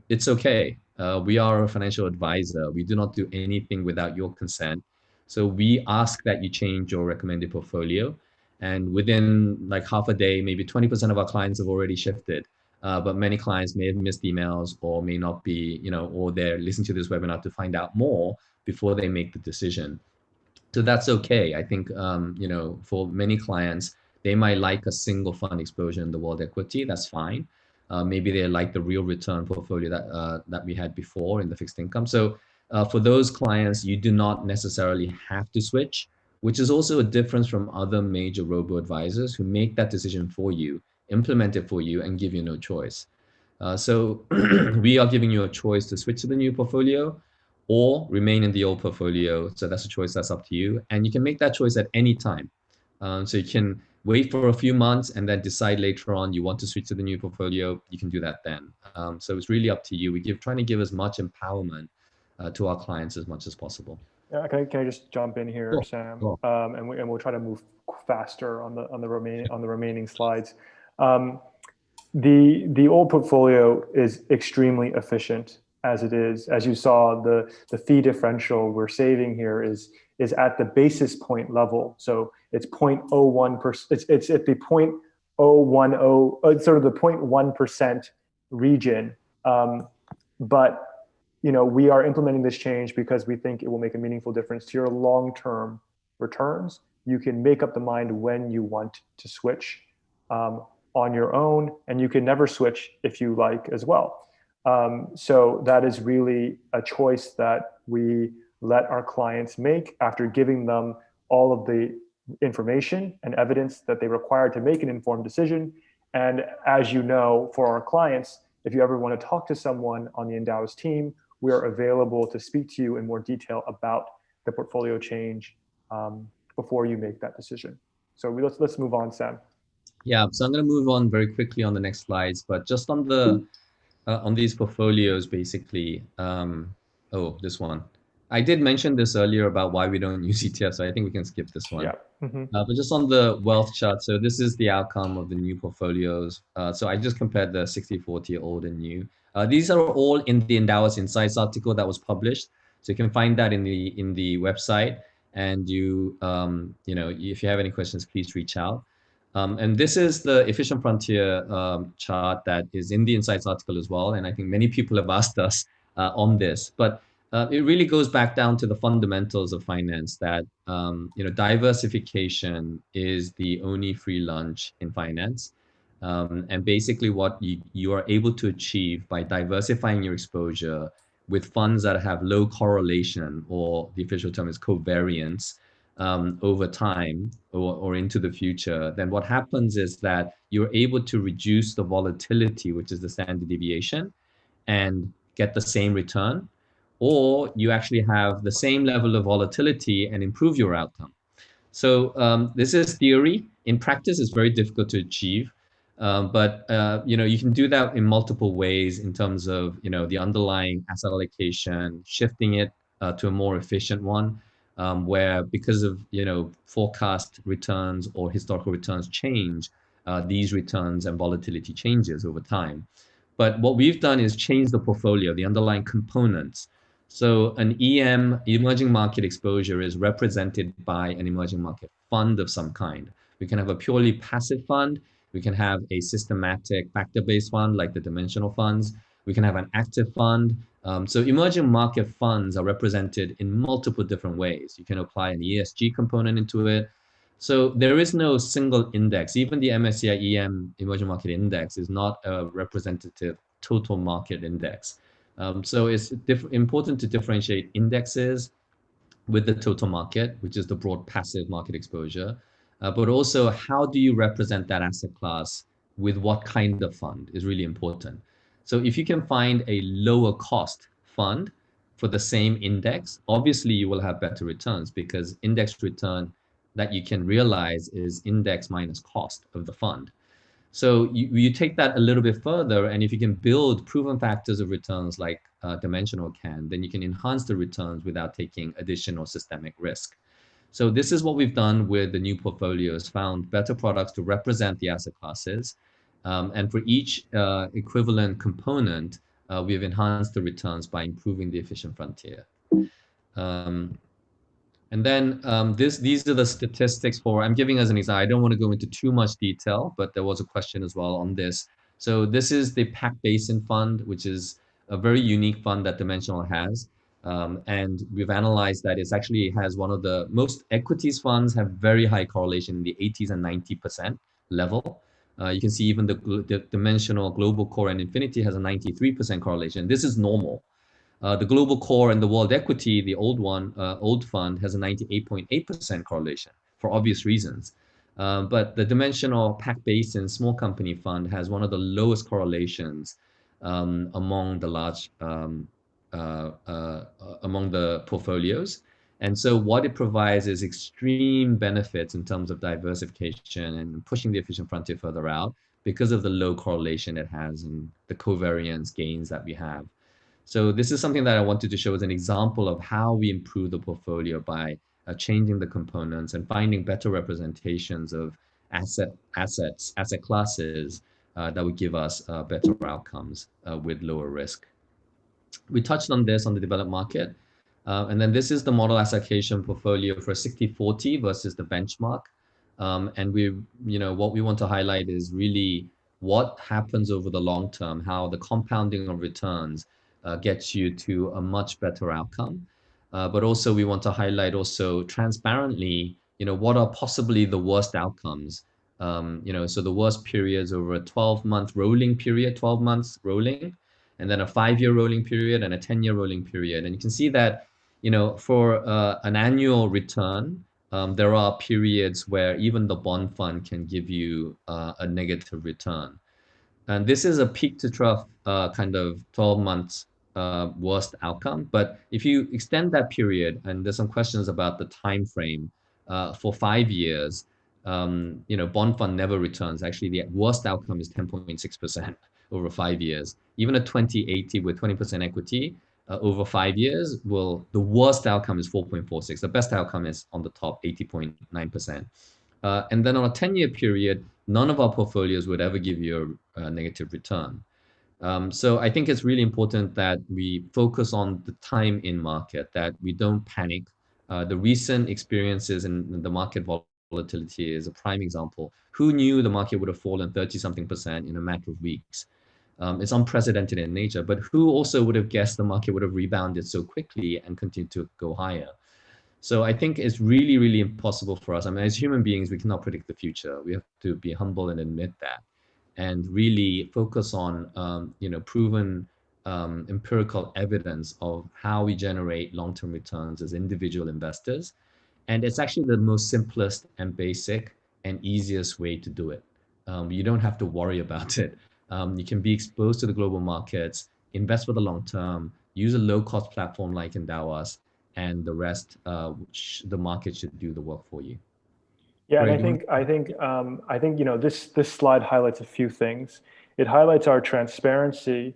it's okay. We are a financial advisor. We do not do anything without your consent. So we ask that you change your recommended portfolio. And within like half a day, maybe 20% of our clients have already shifted. But many clients may have missed emails or may not be, or they're listening to this webinar to find out more before they make the decision. So that's okay. I think, for many clients, they might like a single fund exposure in the world equity. That's fine. Maybe they like the real return portfolio that we had before in the fixed income. So for those clients, you do not necessarily have to switch, which is also a difference from other major robo-advisors who make that decision for you, implement it for you, and give you no choice. So we are giving you a choice to switch to the new portfolio or remain in the old portfolio. So that's a choice that's up to you. And you can make that choice at any time. So you can wait for a few months and then decide later on you want to switch to the new portfolio. You can do that then. So it's really up to you. Trying to give as much empowerment to our clients as much as possible. Yeah, can I just jump in here, Sure. Sam? Sure. And we'll try to move faster on the remaining slides. The old portfolio is extremely efficient as it is. As you saw, the fee differential we're saving here is at the basis point level. So it's 0.01%. It's at the 0.010, sort of the 0.1% region. But we are implementing this change because we think it will make a meaningful difference to your long-term returns. You can make up the mind when you want to switch on your own, and you can never switch if you like as well. So that is really a choice that we let our clients make after giving them all of the information and evidence that they require to make an informed decision. And as you know, for our clients, if you ever want to talk to someone on the Endowus team, we are available to speak to you in more detail about the portfolio change before you make that decision. So let's move on, Sam. Yeah, so I'm going to move on very quickly on the next slides, but just on these portfolios, basically. Oh, this one. I did mention this earlier about why we don't use ETFs, so I think we can skip this one. Yeah. Mm-hmm. But just on the wealth chart, so this is the outcome of the new portfolios. So I just compared the 60/40 old and new. These are all in the Endowus Insights article that was published. So you can find that in the website. And if you have any questions, please reach out. And this is the efficient frontier chart that is in the Insights article as well. And I think many people have asked us on this, but it really goes back down to the fundamentals of finance that diversification is the only free lunch in finance. And basically what you are able to achieve by diversifying your exposure with funds that have low correlation, or the official term is covariance, over time or into the future, then what happens is that you're able to reduce the volatility, which is the standard deviation, and get the same return, or you actually have the same level of volatility and improve your outcome. So this is theory. In practice, it's very difficult to achieve. But you can do that in multiple ways in terms of the underlying asset allocation, shifting it to a more efficient one, where because of forecast returns or historical returns change, these returns and volatility changes over time. But what we've done is change the portfolio, the underlying components. So an EM, emerging market exposure, is represented by an emerging market fund of some kind. We can have a purely passive fund. We can have a systematic factor-based fund like the dimensional funds. We can have an active fund. So emerging market funds are represented in multiple different ways. You can apply an ESG component into it. So there is no single index. Even the MSCI EM Emerging Market Index is not a representative total market index. So it's important to differentiate indexes with the total market, which is the broad passive market exposure, but also how do you represent that asset class with what kind of fund is really important. So if you can find a lower cost fund for the same index, obviously you will have better returns, because index return that you can realize is index minus cost of the fund. So you take that a little bit further, and if you can build proven factors of returns like dimensional can, then you can enhance the returns without taking additional systemic risk. So this is what we've done with the new portfolios, found better products to represent the asset classes. And for each equivalent component, we've enhanced the returns by improving the efficient frontier. And then these are the statistics for, I'm giving as an example, I don't want to go into too much detail, but there was a question as well on this. So this is the Pac Basin Fund, which is a very unique fund that Dimensional has. And we've analyzed that it actually has one of the most equities funds have very high correlation in the 80s and 90% level. You can see even the Dimensional Global Core and Infinity has a 93% correlation. This is normal. The Global Core and the World Equity, the old fund, has a 98.8% correlation for obvious reasons. But the Dimensional Pac Basin Small Company Fund has one of the lowest correlations among the among the portfolios. And so what it provides is extreme benefits in terms of diversification and pushing the efficient frontier further out because of the low correlation it has and the covariance gains that we have. So this is something that I wanted to show as an example of how we improve the portfolio by changing the components and finding better representations of asset classes that would give us better outcomes with lower risk. We touched on this on the developed market. And then this is the model allocation portfolio for 60/40 versus the benchmark. And what we want to highlight is really what happens over the long term, how the compounding of returns gets you to a much better outcome. But also we want to highlight also transparently, what are possibly the worst outcomes. So the worst periods over a 12-month rolling period, 12 months rolling, and then a 5-year rolling period and a 10-year rolling period. And you can see that, for an annual return, there are periods where even the bond fund can give you a negative return. And this is a peak to trough kind of 12 months worst outcome. But if you extend that period, and there's some questions about the time frame, for 5 years, bond fund never returns. Actually, the worst outcome is 10.6% over 5 years. Even a 2080 with 20% equity over 5 years the worst outcome is 4.46. The best outcome is on the top, 80.9%. And then on a 10-year period, none of our portfolios would ever give you a negative return. So I think it's really important that we focus on the time in market, that we don't panic. The recent experiences in the market volatility is a prime example. Who knew the market would have fallen 30-something% in a matter of weeks? It's unprecedented in nature, but who also would have guessed the market would have rebounded so quickly and continued to go higher? So I think it's really, really impossible for us. I mean, as human beings, we cannot predict the future. We have to be humble and admit that, and really focus on proven empirical evidence of how we generate long-term returns as individual investors. And it's actually the most simplest and basic and easiest way to do it. You don't have to worry about it. You can be exposed to the global markets, invest for the long term, use a low-cost platform like Endowus, and the rest, the market should do the work for you. Yeah, and Greg, this slide highlights a few things. It highlights our transparency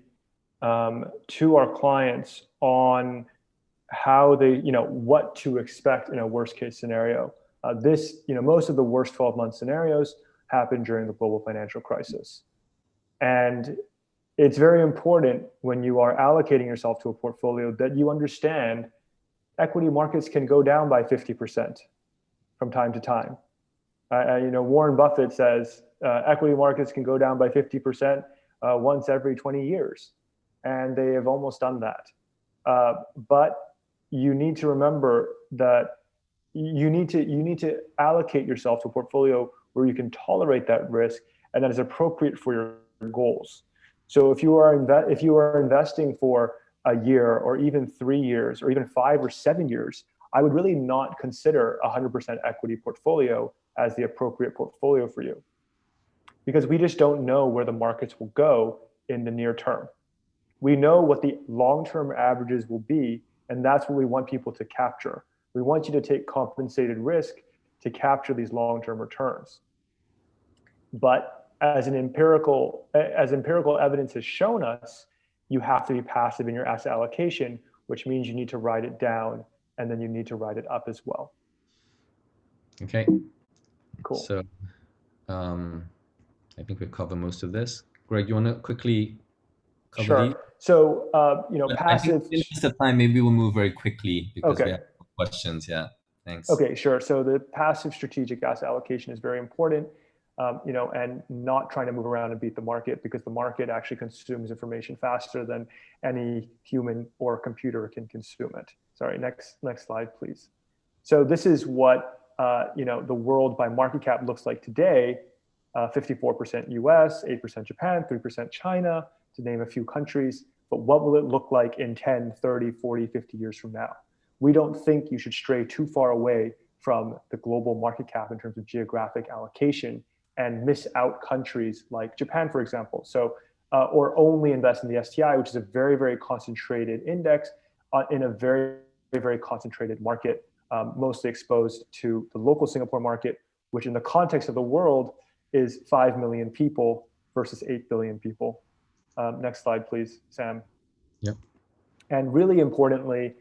to our clients on how they, what to expect in a worst case scenario. Most of the worst 12-month scenarios happened during the global financial crisis. And it's very important when you are allocating yourself to a portfolio that you understand equity markets can go down by 50% from time to time. Warren Buffett says equity markets can go down by 50% once every 20 years. And they have almost done that. But you need to remember that you need to allocate yourself to a portfolio where you can tolerate that risk and that is appropriate for your goals. So if you are investing for a year or even 3 years or even 5 or 7 years, I would really not consider a 100% equity portfolio as the appropriate portfolio for you, because we just don't know where the markets will go in the near term. We know what the long-term averages will be, and that's what we want people to capture. We want you to take compensated risk to capture these long-term returns. But as empirical evidence has shown us, you have to be passive in your asset allocation, which means you need to write it down and then you need to write it up as well. Okay. Cool. So I think we've covered most of this. Greg, you want to quickly cover Sure. these? So, passive. I think in the interest of time, maybe we'll move very quickly because we Okay. have questions. Yeah. Thanks. Okay, sure. So the passive strategic asset allocation is very important, and not trying to move around and beat the market, because the market actually consumes information faster than any human or computer can consume it. Sorry, next slide, please. So this is what the world by market cap looks like today. 54% US, 8% Japan, 3% China, to name a few countries. But what will it look like in 10, 30, 40, 50 years from now? We don't think you should stray too far away from the global market cap in terms of geographic allocation and miss out countries like Japan, for example. So, or only invest in the STI, which is a very, very concentrated index in a very, very concentrated market, mostly exposed to the local Singapore market, which in the context of the world is 5 million people versus 8 billion people. Next slide, please, Sam. Yep. And really importantly,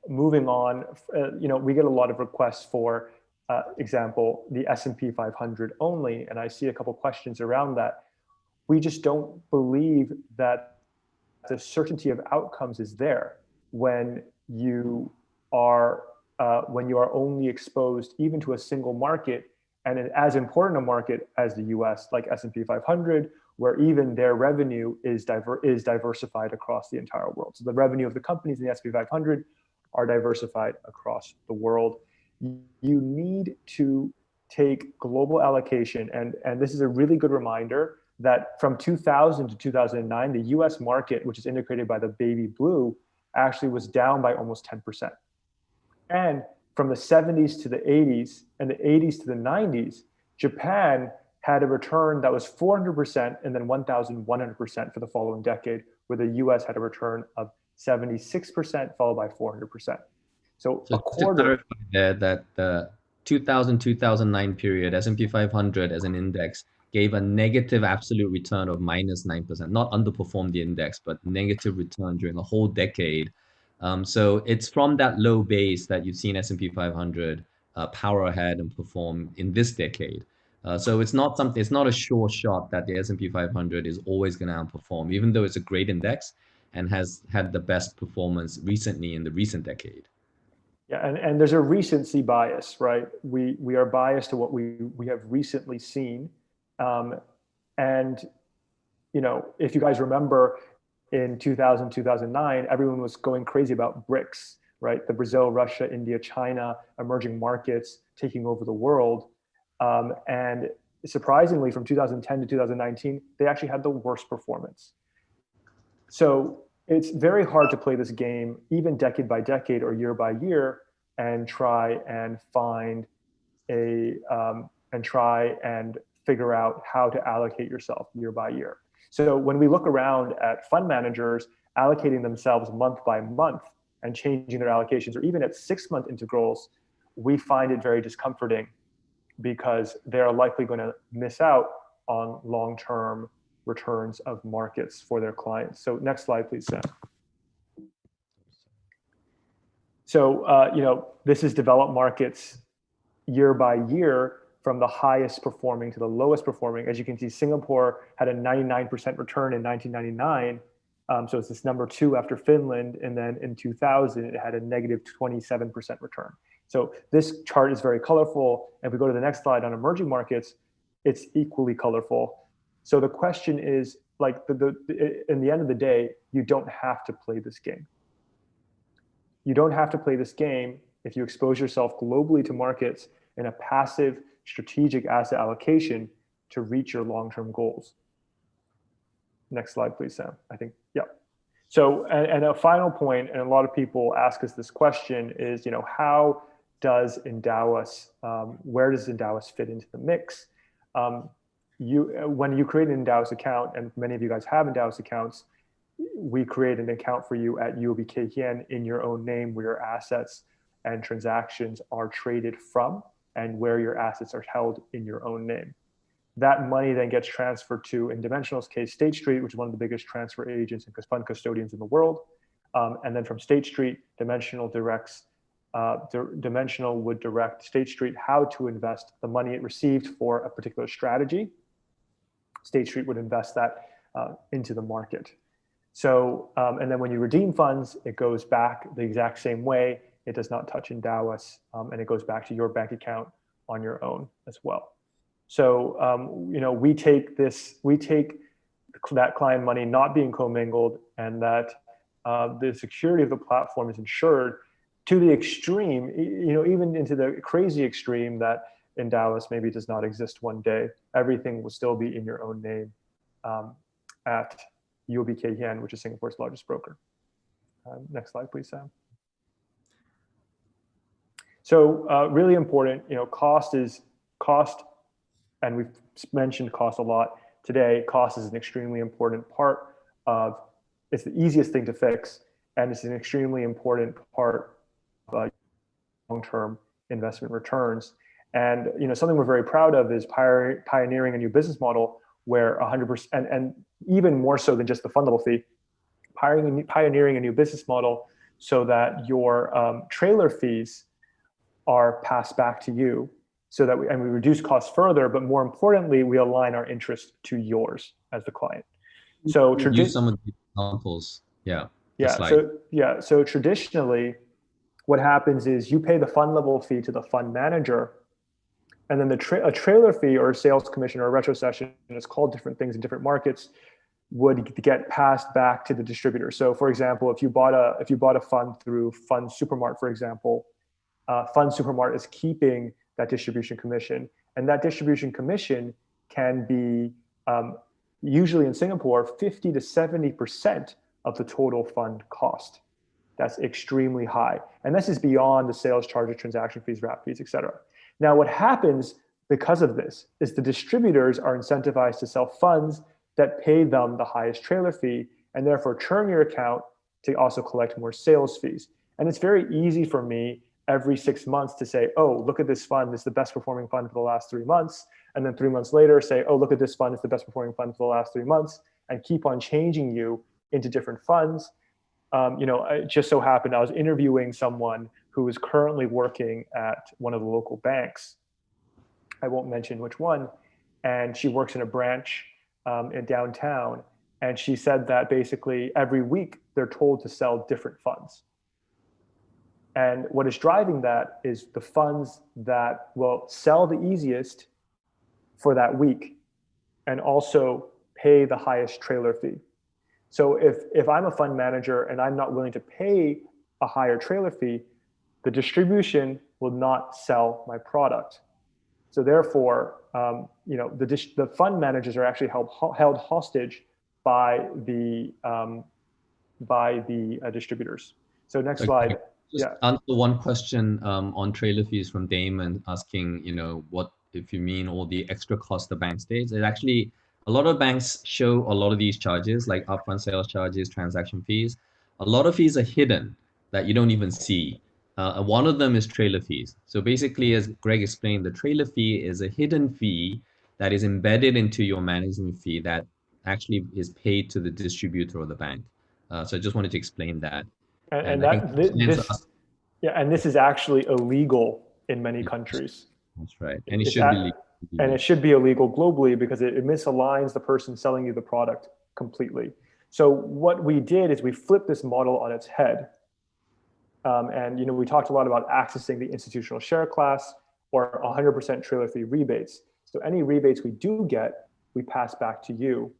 moving on, we get a lot of requests for example, the S&P 500 only, and I see a couple questions around that. We just don't believe that the certainty of outcomes is there when you are only exposed even to a single market, and as important a market as the US, like S&P 500, where even their revenue is diversified across the entire world. So the revenue of the companies in the S&P 500 are diversified across the world. You need to take global allocation, and this is a really good reminder that from 2000 to 2009, the US market, which is indicated by the baby blue, actually was down by almost 10%. And from the 70s to the 80s and the 80s to the 90s, Japan had a return that was 400% and then 1,100% for the following decade, where the US had a return of 76%, followed by 400%. So a So just to quarter. clarify there, that the 2000-2009 period, S&P 500 as an index gave a negative absolute return of -9%, not underperformed the index, but negative return during the whole decade. So it's from that low base that you've seen S&P 500 power ahead and perform in this decade. So it's not something, it's not a sure shot that the S&P 500 is always going to outperform, even though it's a great index and has had the best performance recently in the recent decade. Yeah, and there's a recency bias, right? We are biased to what we have recently seen, and if you guys remember, in 2000 2009, everyone was going crazy about BRICS, right? The Brazil, Russia, India, China, emerging markets taking over the world, and surprisingly, from 2010 to 2019, they actually had the worst performance. So it's very hard to play this game, even decade by decade or year by year, and try and find and try and figure out how to allocate yourself year by year. So when we look around at fund managers allocating themselves month by month and changing their allocations, or even at 6-month integrals, we find it very discomforting because they're likely going to miss out on long-term returns of markets for their clients. So next slide, please, Sam. So, this is developed markets year by year from the highest performing to the lowest performing. As you can see, Singapore had a 99% return in 1999. So it's this number 2 after Finland. And then in 2000, it had a negative 27% return. So this chart is very colorful. If we go to the next slide on emerging markets, it's equally colorful. So the question is, like, in the end of the day, you don't have to play this game. You don't have to play this game if you expose yourself globally to markets in a passive strategic asset allocation to reach your long-term goals. Next slide, please, Sam. I think, yeah. So, and a final point, and a lot of people ask us this question is, how does Endowus, where does Endowus fit into the mix? When you create an Endowus account, and many of you guys have Endowus accounts, we create an account for you at UOB Kay Hian in your own name, where your assets and transactions are traded from and where your assets are held in your own name. That money then gets transferred to, in Dimensional's case, State Street, which is one of the biggest transfer agents and fund custodians in the world. And then from State Street, Dimensional would direct State Street how to invest the money it received for a particular strategy. State Street would invest that into the market. So, and then when you redeem funds, it goes back the exact same way. It does not touch Endowus, and it goes back to your bank account on your own as well. So, we take that client money not being commingled, and that the security of the platform is ensured to the extreme, even into the crazy extreme that Endowus maybe does not exist one day. Everything will still be in your own name at UOB Kay Hian, which is Singapore's largest broker. Next slide, please, Sam. So really important, cost, and we've mentioned cost a lot today. Cost is an extremely important part of, it's the easiest thing to fix, and it's an extremely important part of long-term investment returns. And something we're very proud of is pioneering a new business model where 100%, and even more so than just the fund level fee, pioneering a new business model so that your trailer fees are passed back to you, so that we reduce costs further, but more importantly, we align our interest to yours as the client. So use some of the examples. Yeah. So traditionally, what happens is you pay the fund level fee to the fund manager, and then a trailer fee or a sales commission or a retrocession, and it's called different things in different markets, would get passed back to the distributor. So for example, if you bought a fund through Fund Supermart, for example, Fund Supermart is keeping that distribution commission, and that distribution commission can be usually in Singapore 50 to 70% of the total fund cost. That's extremely high, and this is beyond the sales charges, transaction fees, wrap fees, et cetera. Now, what happens because of this is the distributors are incentivized to sell funds that pay them the highest trailer fee, and therefore churn your account to also collect more sales fees. And it's very easy for me every 6 months to say, oh, look at this fund, it's the best performing fund for the last 3 months. And then 3 months later say, oh, look at this fund, it's the best performing fund for the last 3 months, and keep on changing you into different funds. It just so happened I was interviewing someone who is currently working at one of the local banks. I won't mention which one. And she works in a branch in downtown. And she said that basically every week they're told to sell different funds. And what is driving that is the funds that will sell the easiest for that week and also pay the highest trailer fee. So if I'm a fund manager and I'm not willing to pay a higher trailer fee, the distribution will not sell my product. So therefore, the fund managers are actually held hostage by the distributors. So next slide. Just answer one question on trailer fees from Damon asking, what if you mean all the extra cost the bank stays? It actually, a lot of banks show a lot of these charges like upfront sales charges, transaction fees. A lot of fees are hidden that you don't even see. One of them is trailer fees. So basically, as Greg explained, the trailer fee is a hidden fee that is embedded into your management fee that actually is paid to the distributor or the bank. So I just wanted to explain that. And this is actually illegal in many countries. That's right. And it should be legal. And it should be illegal globally because it misaligns the person selling you the product completely. So what we did is we flipped this model on its head. We talked a lot about accessing the institutional share class or 100% trailer fee rebates. So any rebates we do get, we pass back to you.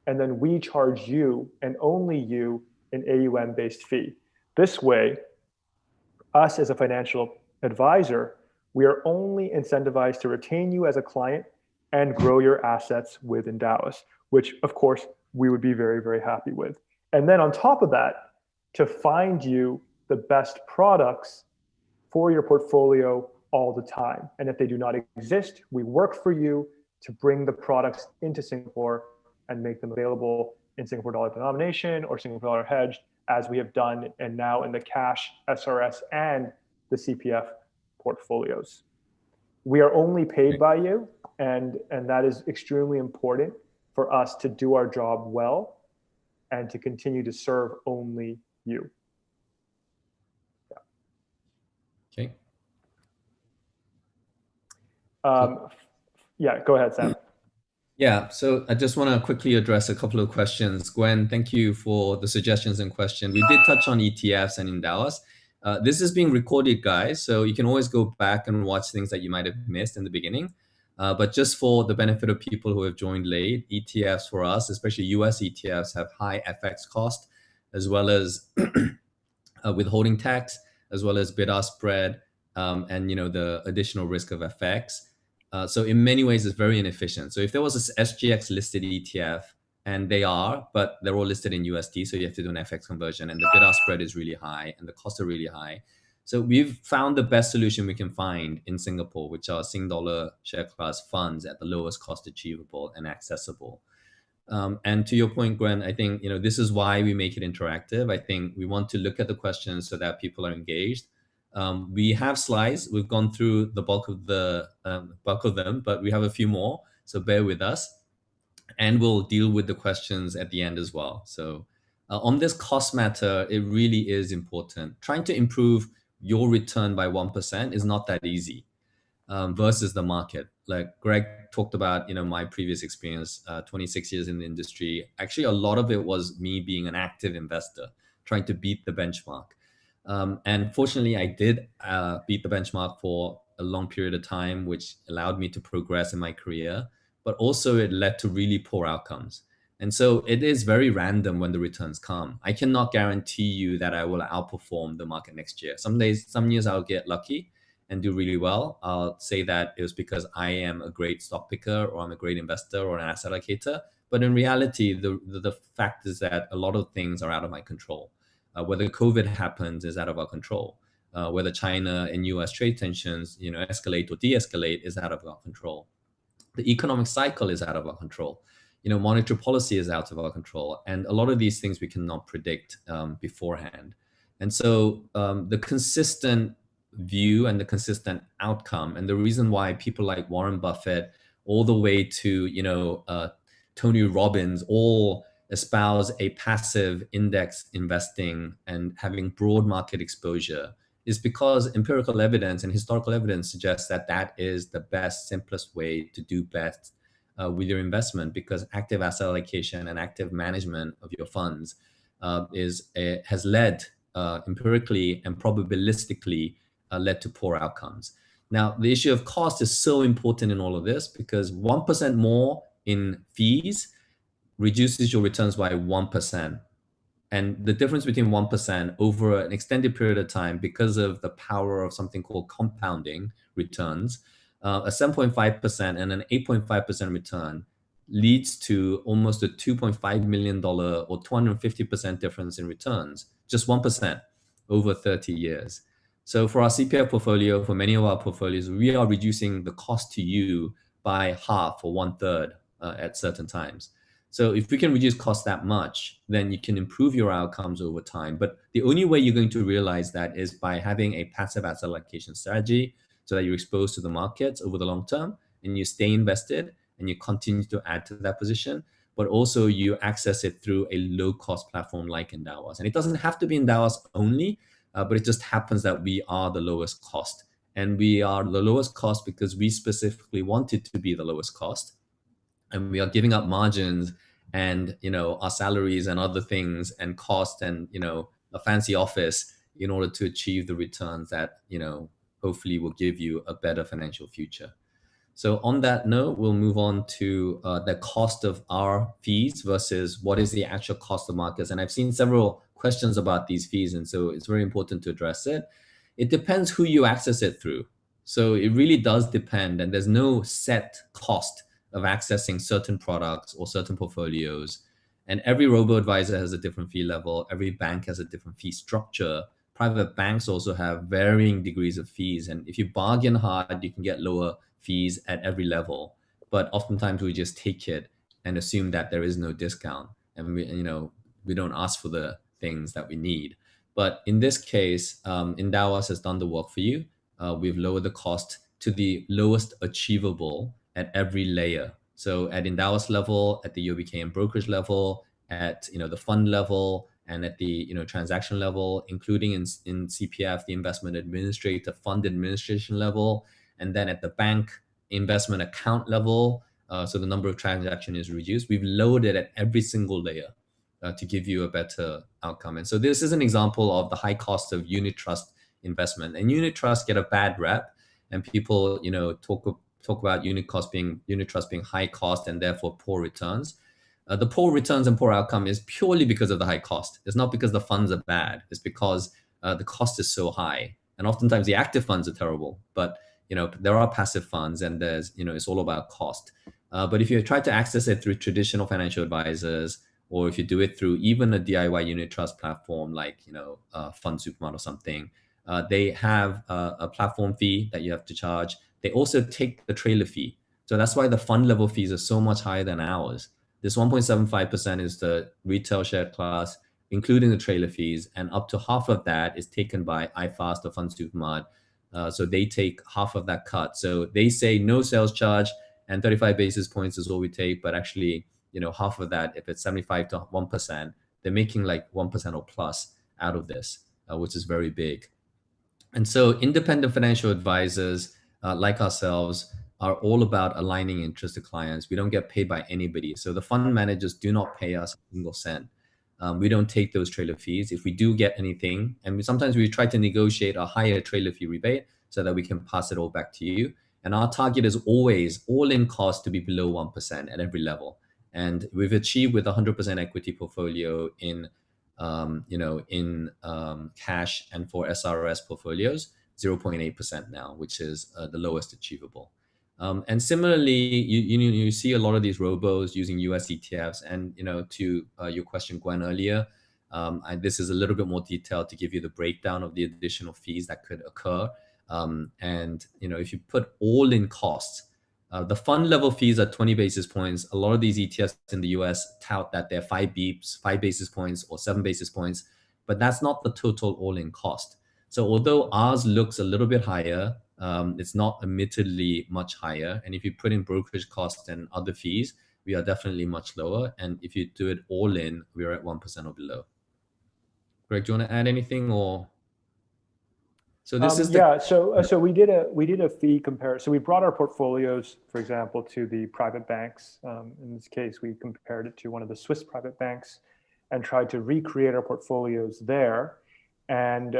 And then we charge you and only you an AUM-based fee. This way, us as a financial advisor, we are only incentivized to retain you as a client and grow your assets with Endowus, which of course we would be very, very happy with. And then on top of that, to find you the best products for your portfolio all the time. And if they do not exist, we work for you to bring the products into Singapore and make them available in Singapore dollar denomination or Singapore dollar hedged, as we have done and now in the cash, SRS, and the CPF portfolios. We are only paid by you, and that is extremely important for us to do our job well and to continue to serve only you. Okay. Go ahead, Sam. Yeah, so I just want to quickly address a couple of questions. Gwen, thank you for the suggestions and questions. We did touch on ETFs and Endowus. This is being recorded, guys, so you can always go back and watch things that you might have missed in the beginning. But just for the benefit of people who have joined late, ETFs for us, especially US ETFs, have high FX cost, as well as withholding tax, as well as bid-ask spread, and the additional risk of FX. So in many ways, it's very inefficient. So if there was a SGX listed ETF, and they are, but they're all listed in USD, so you have to do an FX conversion, and the bid-ask spread is really high, and the costs are really high. So we've found the best solution we can find in Singapore, which are Sing dollar share class funds at the lowest cost achievable and accessible. And to your point, Gwen, I think this is why we make it interactive. I think we want to look at the questions so that people are engaged. We have slides. We've gone through the bulk of them, but we have a few more. So bear with us, and we'll deal with the questions at the end as well. So on this cost matter, it really is important. Trying to improve your return by 1% is not that easy versus the market. Like Greg talked about, my previous experience, 26 years in the industry. Actually, a lot of it was me being an active investor, trying to beat the benchmark. And fortunately, I did beat the benchmark for a long period of time, which allowed me to progress in my career, but also it led to really poor outcomes. And so it is very random when the returns come. I cannot guarantee you that I will outperform the market next year. Some years I'll get lucky and do really well. I'll say that it was because I am a great stock picker, or I'm a great investor, or an asset allocator. But in reality, the fact is that a lot of things are out of my control. Whether COVID happens is out of our control. Whether China and US trade tensions, escalate or de-escalate is out of our control. The economic cycle is out of our control. monetary policy is out of our control. And a lot of these things we cannot predict beforehand. And so the consistent view and the consistent outcome, and the reason why people like Warren Buffett, all the way to, Tony Robbins, all espouse a passive index investing and having broad market exposure, is because empirical evidence and historical evidence suggests that that is the best, simplest way to do best with your investment, because active asset allocation and active management of your funds has led empirically and probabilistically led to poor outcomes. Now, the issue of cost is so important in all of this, because 1% more in fees reduces your returns by 1%. And the difference between 1% over an extended period of time, because of the power of something called compounding returns, a 7.5% and an 8.5% return leads to almost a $2.5 million or 250% difference in returns, just 1% over 30 years. So for our CPF portfolio, for many of our portfolios, we are reducing the cost to you by half or 1/3 at certain times. So if we can reduce costs that much, then you can improve your outcomes over time. But the only way you're going to realize that is by having a passive asset allocation strategy, so that you're exposed to the markets over the long term and you stay invested and you continue to add to that position, but also you access it through a low-cost platform like Endowus. And it doesn't have to be Endowus only, but it just happens that we are the lowest cost. And we are the lowest cost because we specifically wanted to be the lowest cost. And we are giving up margins and our salaries and other things and cost and a fancy office in order to achieve the returns that hopefully will give you a better financial future. So on that note, we'll move on to the cost of our fees versus what is the actual cost of markets. And I've seen several questions about these fees, and so it's very important to address it. It depends who you access it through. So it really does depend, and there's no set cost of accessing certain products or certain portfolios. And every robo-advisor has a different fee level. Every bank has a different fee structure. Private banks also have varying degrees of fees. And if you bargain hard, you can get lower fees at every level. But oftentimes we just take it and assume that there is no discount. And we don't ask for the things that we need. But in this case, Endowus has done the work for you. We've lowered the cost to the lowest achievable at every layer. So at Endowus level, at the UOB Kay and brokerage level, at the fund level, and at the transaction level, including in CPF, the investment administrator, fund administration level, and then at the bank investment account level, so the number of transactions is reduced. We've lowered it at every single layer to give you a better outcome. And so this is an example of the high cost of unit trust investment. And unit trusts get a bad rep, and people talk about unit trust being high cost and therefore poor returns. The poor returns and poor outcome is purely because of the high cost. It's not because the funds are bad. It's because the cost is so high. And oftentimes the active funds are terrible, but there are passive funds, and there's it's all about cost. But if you try to access it through traditional financial advisors, or if you do it through even a DIY unit trust platform like Fund Supermart or something, they have a platform fee that you have to charge. They also take the trailer fee. So that's why the fund level fees are so much higher than ours. This 1.75% is the retail share class, including the trailer fees, and up to half of that is taken by iFast or Fund Supermart. So they take half of that cut. So they say no sales charge and 35 basis points is all we take, but actually, half of that, if it's 75 to 1%, they're making like 1% or plus out of this, which is very big. And so independent financial advisors like ourselves are all about aligning interest to clients. We don't get paid by anybody. So the fund managers do not pay us a single cent. We don't take those trailer fees. If we do get anything, and sometimes we try to negotiate a higher trailer fee rebate so that we can pass it all back to you. And our target is always all-in cost to be below 1% at every level. And we've achieved with 100% equity portfolio in cash and for SRS portfolios, 0.8% now, which is the lowest achievable. And similarly, you see a lot of these robos using US ETFs. And to your question, Gwen, earlier, this is a little bit more detailed to give you the breakdown of the additional fees that could occur. And if you put all in costs, The fund level fees are 20 basis points. A lot of these ETFs in the US tout that they're 5 basis points or 7 basis points, but that's not the total all-in cost. So although ours looks a little bit higher, it's not admittedly much higher. And if you put in brokerage costs and other fees, we are definitely much lower. And if you do it all in, we're at 1% or below. Greg, do you want to add anything or? So this is yeah. So we did a fee comparison. So we brought our portfolios, for example, to the private banks. In this case, we compared it to one of the Swiss private banks, and tried to recreate our portfolios there. And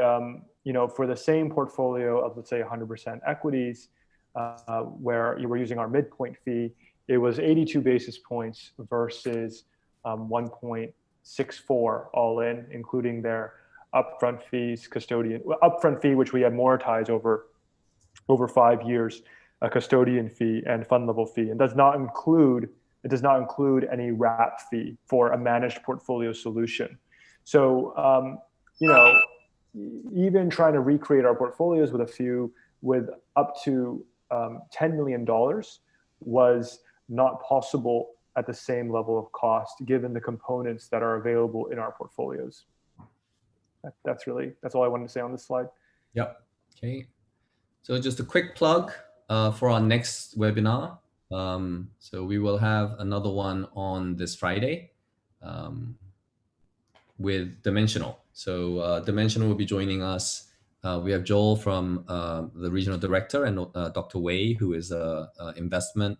for the same portfolio of, let's say, 100% equities, where you were using our midpoint fee, it was 82 basis points versus 1.64 all in, including their upfront fees, upfront fee, which we amortize over 5 years, a custodian fee and fund level fee, and does not include any wrap fee for a managed portfolio solution. So, even trying to recreate our portfolios with up to $10 million was not possible at the same level of cost, given the components that are available in our portfolios. That's all I wanted to say on this slide. Yep. Okay. So just a quick plug for our next webinar. So we will have another one on this Friday with Dimensional. So Dimensional will be joining us. We have Joel from the regional director, and Dr. Wei, who is an investment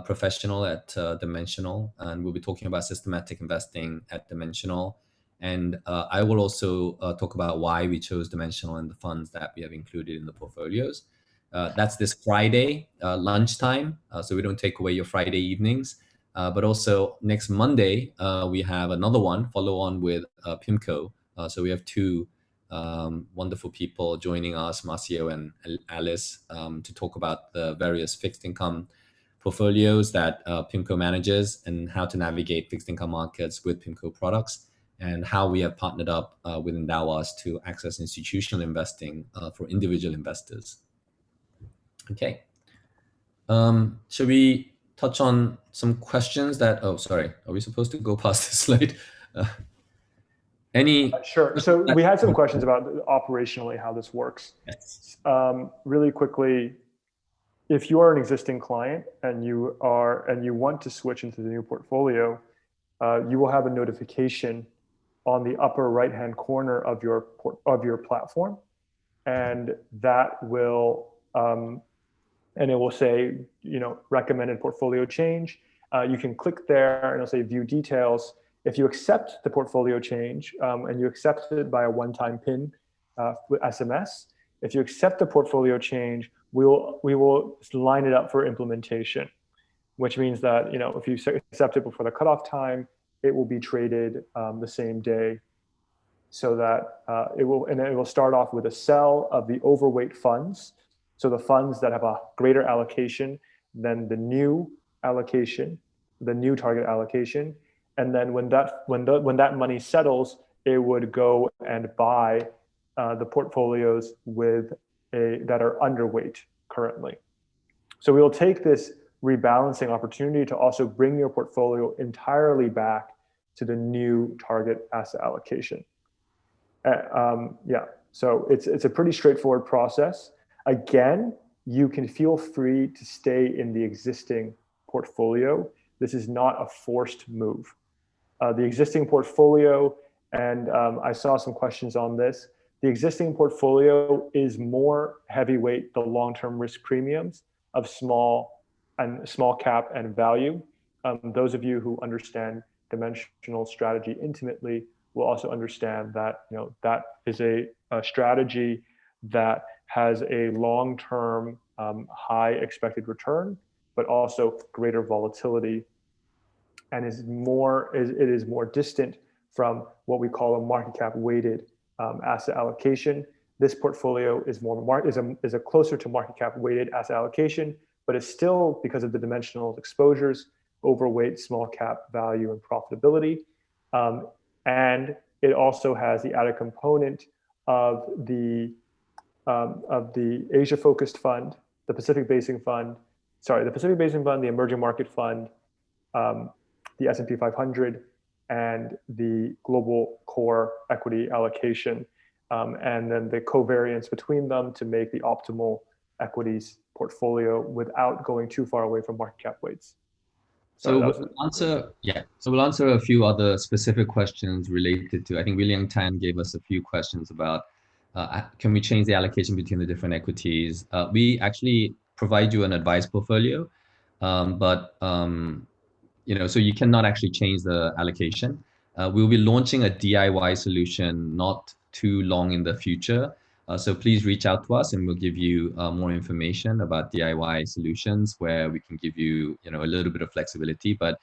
professional at Dimensional, and we'll be talking about systematic investing at Dimensional. And I will also talk about why we chose Dimensional and the funds that we have included in the portfolios. That's this Friday lunchtime, so we don't take away your Friday evenings. But also next Monday, we have another one, follow on with PIMCO. So we have two wonderful people joining us, Marcio and Alice, to talk about the various fixed income portfolios that PIMCO manages and how to navigate fixed income markets with PIMCO products, and how we have partnered up with Endowus to access institutional investing for individual investors. Okay. Should we touch on some questions that, oh, sorry, are we supposed to go past this slide? Sure. So we had some questions about operationally how this works. Yes. Really quickly, if you are an existing client and you want to switch into the new portfolio, you will have a notification on the upper right-hand corner of your platform, and that will and it will say, recommended portfolio change. You can click there and it'll say view details. If you accept the portfolio change and you accept it by a one-time PIN with SMS, if you accept the portfolio change, we will line it up for implementation, which means that if you accept it before the cutoff time, it will be traded the same day, so that it will start off with a sell of the overweight funds. So the funds that have a greater allocation than the new allocation, the new target allocation. And then when that money settles, it would go and buy the portfolios that are underweight currently. So we will take this rebalancing opportunity to also bring your portfolio entirely back to the new target asset allocation. So it's a pretty straightforward process. Again, you can feel free to stay in the existing portfolio. This is not a forced move. The existing portfolio, and I saw some questions on this, the existing portfolio is more heavyweight, the long-term risk premiums of small cap and value. Those of you who understand dimensional strategy intimately will also understand that that is a strategy that has a long-term high expected return, but also greater volatility, and it is more distant from what we call a market cap weighted asset allocation. This portfolio is a closer to market cap weighted asset allocation, but it's still, because of the dimensional exposures, overweight small cap value and profitability. And it also has the added component of the Asia focused fund, the Pacific Basin fund, the Pacific Basin Fund, the Emerging Market Fund, the S&P 500, and the Global Core Equity Allocation, and then the covariance between them to make the optimal equities portfolio without going too far away from market cap weights. So we'll answer a few other specific questions related to, I think William Tan gave us a few questions about, can we change the allocation between the different equities? We actually provide you an advised portfolio, but so you cannot actually change the allocation. We'll be launching a DIY solution not too long in the future. So please reach out to us and we'll give you more information about DIY solutions where we can give you, a little bit of flexibility. But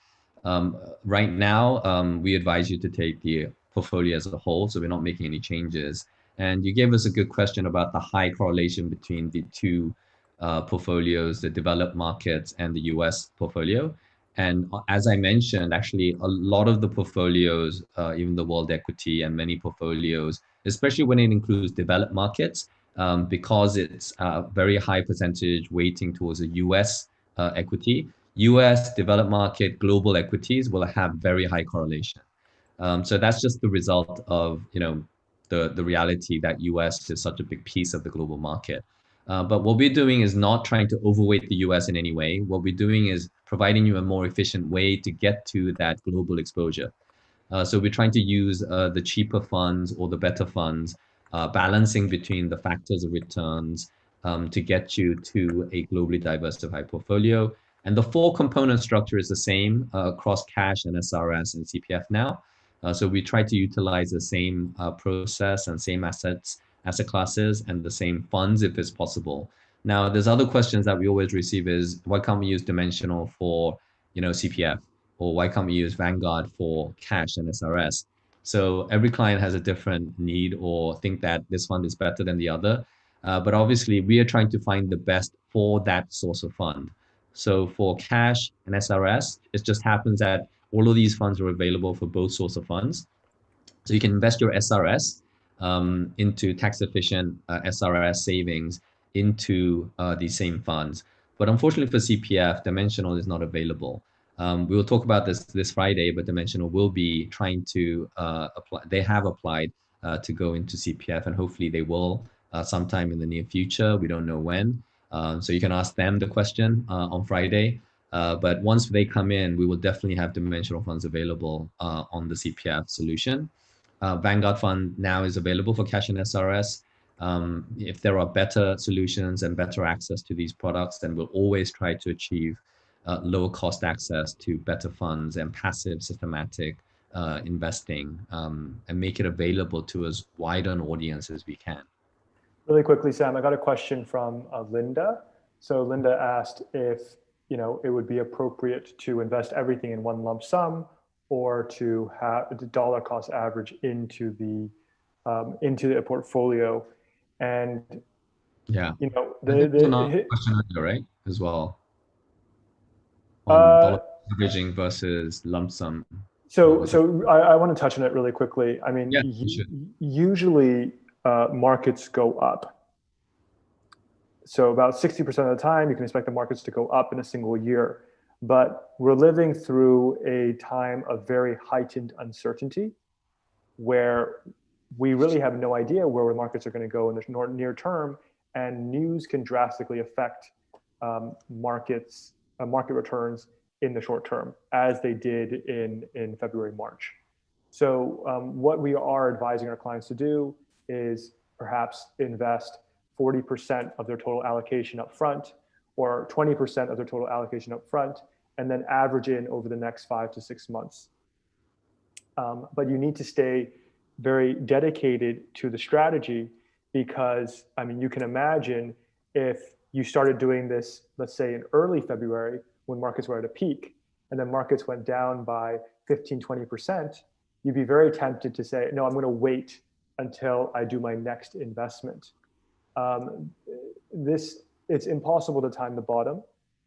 right now, we advise you to take the portfolio as a whole, so we're not making any changes. And you gave us a good question about the high correlation between the two portfolios, the developed markets and the US portfolio. And as I mentioned, actually, a lot of the portfolios, even the world equity and many portfolios, especially when it includes developed markets, because it's a very high percentage weighting towards a US equity, US developed market global equities will have very high correlation. So that's just the result of, the reality that US is such a big piece of the global market. But what we're doing is not trying to overweight the US in any way. What we're doing is providing you a more efficient way to get to that global exposure. So we're trying to use the cheaper funds or the better funds, balancing between the factors of returns to get you to a globally diversified portfolio. And the four component structure is the same across cash and SRS and CPF now. So we try to utilize the same process and same asset classes and the same funds if it's possible. Now, there's other questions that we always receive is, why can't we use dimensional for, CPF? Or why can't we use Vanguard for cash and SRS? So every client has a different need or think that this fund is better than the other. But obviously, we are trying to find the best for that source of fund. So for cash and SRS, it just happens that all of these funds are available for both sorts of funds. So you can invest your SRS into tax efficient SRS savings into these same funds. But unfortunately for CPF, dimensional is not available. We will talk about this Friday, but dimensional will be trying to apply. They have applied to go into CPF, and hopefully they will sometime in the near future. We don't know when. So you can ask them the question on Friday. But once they come in, we will definitely have dimensional funds available on the CPF solution. Vanguard Fund now is available for cash and SRS. If there are better solutions and better access to these products, then we'll always try to achieve lower cost access to better funds and passive systematic investing and make it available to as wide an audience as we can. Really quickly, Sam, I got a question from Linda. So Linda asked if it would be appropriate to invest everything in one lump sum or to have the dollar cost average into the portfolio. And yeah, the question earlier, right, as well, on dollar averaging versus lump sum. So I want to touch on it really quickly. I mean, yeah, usually markets go up. So about 60% of the time, you can expect the markets to go up in a single year. But we're living through a time of very heightened uncertainty where we really have no idea where the markets are going to go in the near term, and news can drastically affect market returns in the short term, as they did in February, March. So what we are advising our clients to do is perhaps invest 40% of their total allocation up front, or 20% of their total allocation up front, and then average in over the next 5 to 6 months. But you need to stay very dedicated to the strategy, because I mean, you can imagine if you started doing this, let's say in early February, when markets were at a peak, and then markets went down by 15, 20%, you'd be very tempted to say, no, I'm going to wait until I do my next investment. It's impossible to time the bottom.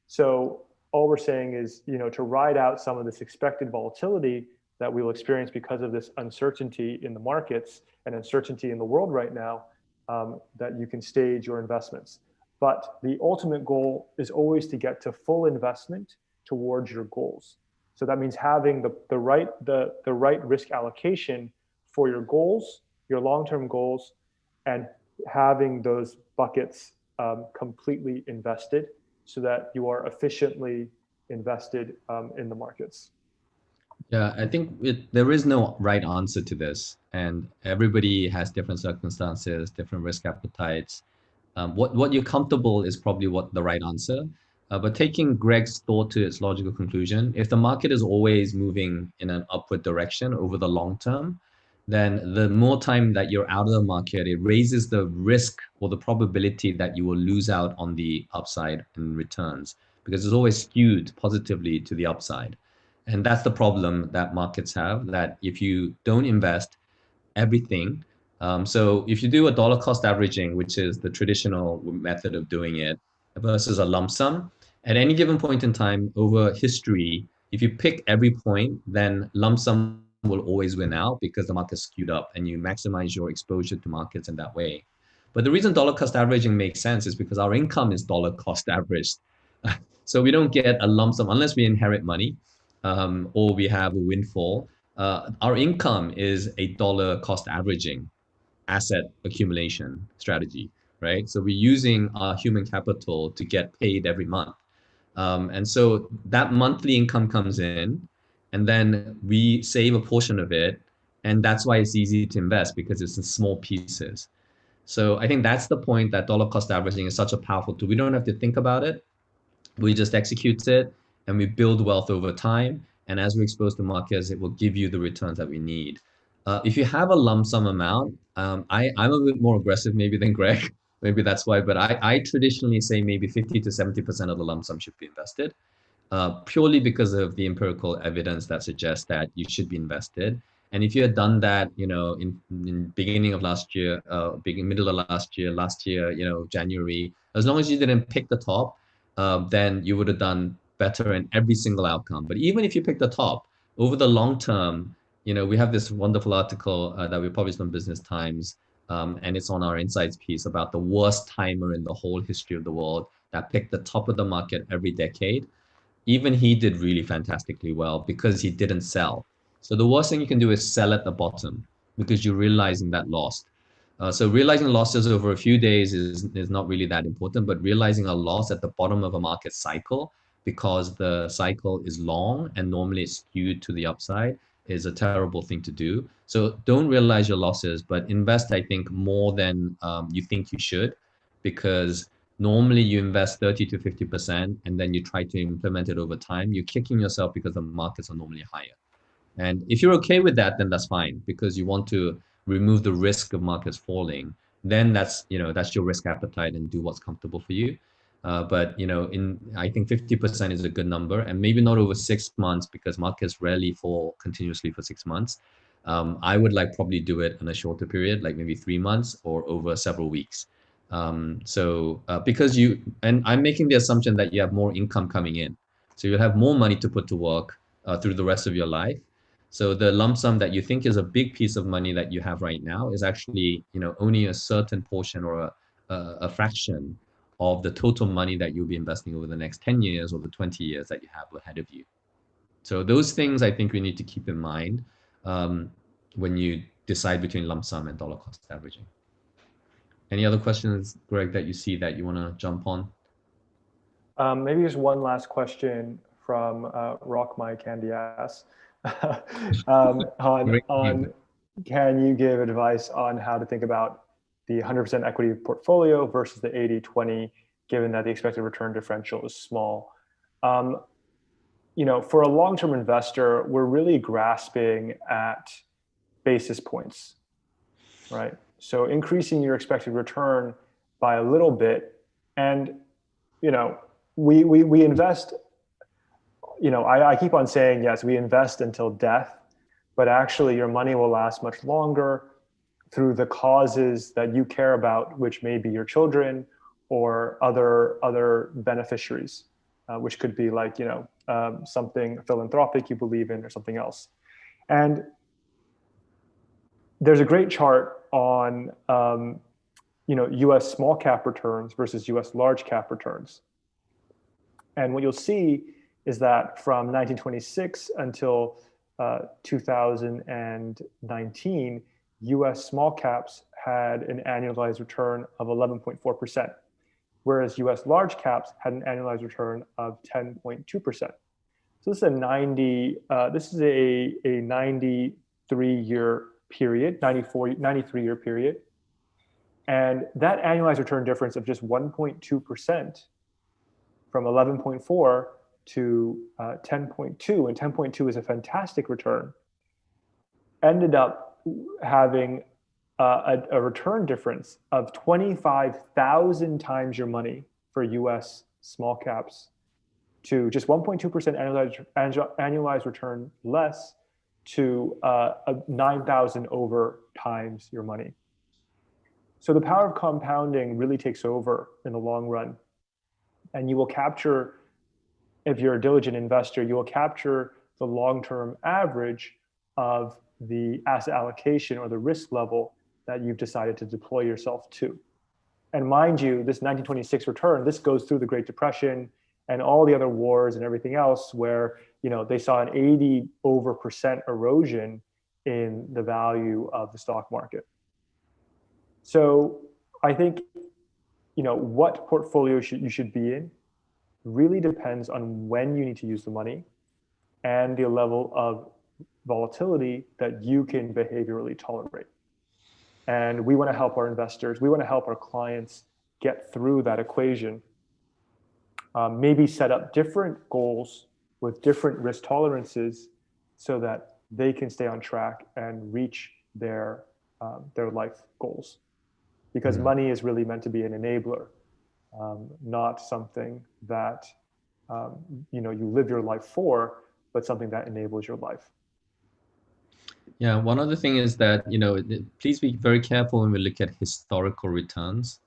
So all we're saying is, to ride out some of this expected volatility that we will experience because of this uncertainty in the markets and uncertainty in the world right now, that you can stage your investments. but the ultimate goal is always to get to full investment towards your goals. So that means having the right risk allocation for your goals, your long-term goals, and having those buckets completely invested so that you are efficiently invested in the markets. Yeah, I think there is no right answer to this, and everybody has different circumstances, different risk appetites. What you're comfortable is probably what the right answer. But taking Greg's thought to its logical conclusion, if the market is always moving in an upward direction over the long term, then the more time that you're out of the market, it raises the risk or the probability that you will lose out on the upside in returns because it's always skewed positively to the upside. And that's the problem that markets have, that if you don't invest everything, so if you do a dollar cost averaging, which is the traditional method of doing it, versus a lump sum, at any given point in time over history, if you pick every point, then lump sum will always win out because the market's skewed up and you maximize your exposure to markets in that way. But the reason dollar cost averaging makes sense is because our income is dollar cost averaged. So we don't get a lump sum unless we inherit money, or we have a windfall. Our income is a dollar cost averaging asset accumulation strategy, right? So we're using our human capital to get paid every month. And so that monthly income comes in, and then we save a portion of it. And that's why it's easy to invest because it's in small pieces. So I think that's the point, that dollar cost averaging is such a powerful tool. We don't have to think about it. We just execute it and we build wealth over time. And as we expose the markets, it will give you the returns that we need. If you have a lump sum amount, I'm a bit more aggressive maybe than Greg. Maybe that's why, but I traditionally say maybe 50 to 70% of the lump sum should be invested, purely because of the empirical evidence that suggests that you should be invested. And if you had done that, in beginning of last year, middle of last year, January, as long as you didn't pick the top, then you would have done better in every single outcome. But even if you pick the top, over the long term, we have this wonderful article that we published on Business Times, and it's on our insights piece about the worst timer in the whole history of the world that picked the top of the market every decade. Even he did really fantastically well because he didn't sell. So the worst thing you can do is sell at the bottom because you're realizing that loss. So realizing losses over a few days is not really that important, but realizing a loss at the bottom of a market cycle because the cycle is long and normally it's skewed to the upside is a terrible thing to do. So don't realize your losses, but invest, I think, more than you think you should, because normally you invest 30 to 50% and then you try to implement it over time. You're kicking yourself because the markets are normally higher. And if you're okay with that, then that's fine because you want to remove the risk of markets falling. Then that's your risk appetite and do what's comfortable for you. But I think 50% is a good number, and maybe not over 6 months because markets rarely fall continuously for 6 months. I would probably do it in a shorter period, like maybe 3 months or over several weeks. Because I'm making the assumption that you have more income coming in, so you'll have more money to put to work through the rest of your life. So the lump sum that you think is a big piece of money that you have right now is actually, only a certain portion or a fraction of the total money that you'll be investing over the next 10 years or the 20 years that you have ahead of you. So those things I think we need to keep in mind when you decide between lump sum and dollar cost averaging. Any other questions, Greg, that you see that you want to jump on? Maybe just one last question from Rock My Candy Ass. on can you give advice on how to think about the 100% equity portfolio versus the 80-20, given that the expected return differential is small? For a long-term investor, we're really grasping at basis points, right? So increasing your expected return by a little bit, and we invest. I keep on saying, yes, we invest until death, but actually your money will last much longer through the causes that you care about, which may be your children or other beneficiaries, which could be something philanthropic you believe in or something else. And there's a great chart on US small cap returns versus US large cap returns. And what you'll see is that from 1926 until 2019, US small caps had an annualized return of 11.4%, whereas US large caps had an annualized return of 10.2%. So this is a 93-year period, 93-year period. And that annualized return difference of just 1.2% from 11.4 to 10.2, and 10.2 is a fantastic return, ended up having a return difference of 25,000 times your money for US small caps, to just 1.2% annualized return less, to 9,000 over times your money. So the power of compounding really takes over in the long run. And you will capture, if you're a diligent investor, you will capture the long-term average of the asset allocation or the risk level that you've decided to deploy yourself to. And mind you, this 1926 return, this goes through the Great Depression and all the other wars and everything else, where they saw an 80% erosion in the value of the stock market. So I think what portfolio you should be in really depends on when you need to use the money and the level of volatility that you can behaviorally tolerate. And we want to help our investors, we want to help our clients get through that equation. Maybe set up different goals with different risk tolerances so that they can stay on track and reach their life goals. Because money is really meant to be an enabler, not something that you live your life for, but something that enables your life. Yeah, one other thing is that, please be very careful when we look at historical returns,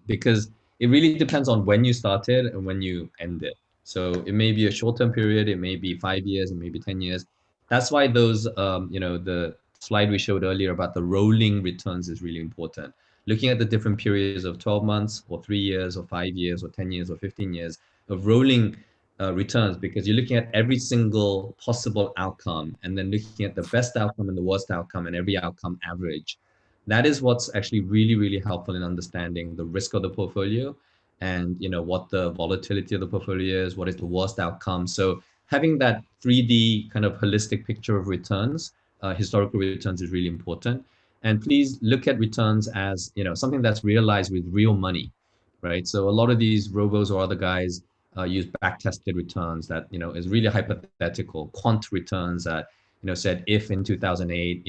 because it really depends on when you started and when you end it. So it may be a short-term period, it may be 5 years, it may be 10 years. That's why those, the slide we showed earlier about the rolling returns is really important. Looking at the different periods of 12 months or 3 years or 5 years or 10 years or 15 years of rolling returns, because you're looking at every single possible outcome and then looking at the best outcome and the worst outcome and every outcome average. That is what's actually really, really helpful in understanding the risk of the portfolio and what the volatility of the portfolio is, what is the worst outcome. So having that 3D kind of holistic picture of returns, historical returns, is really important. And please look at returns as something that's realized with real money, right? So a lot of these robos or other guys use back-tested returns that is really hypothetical, quant returns that said if in 2008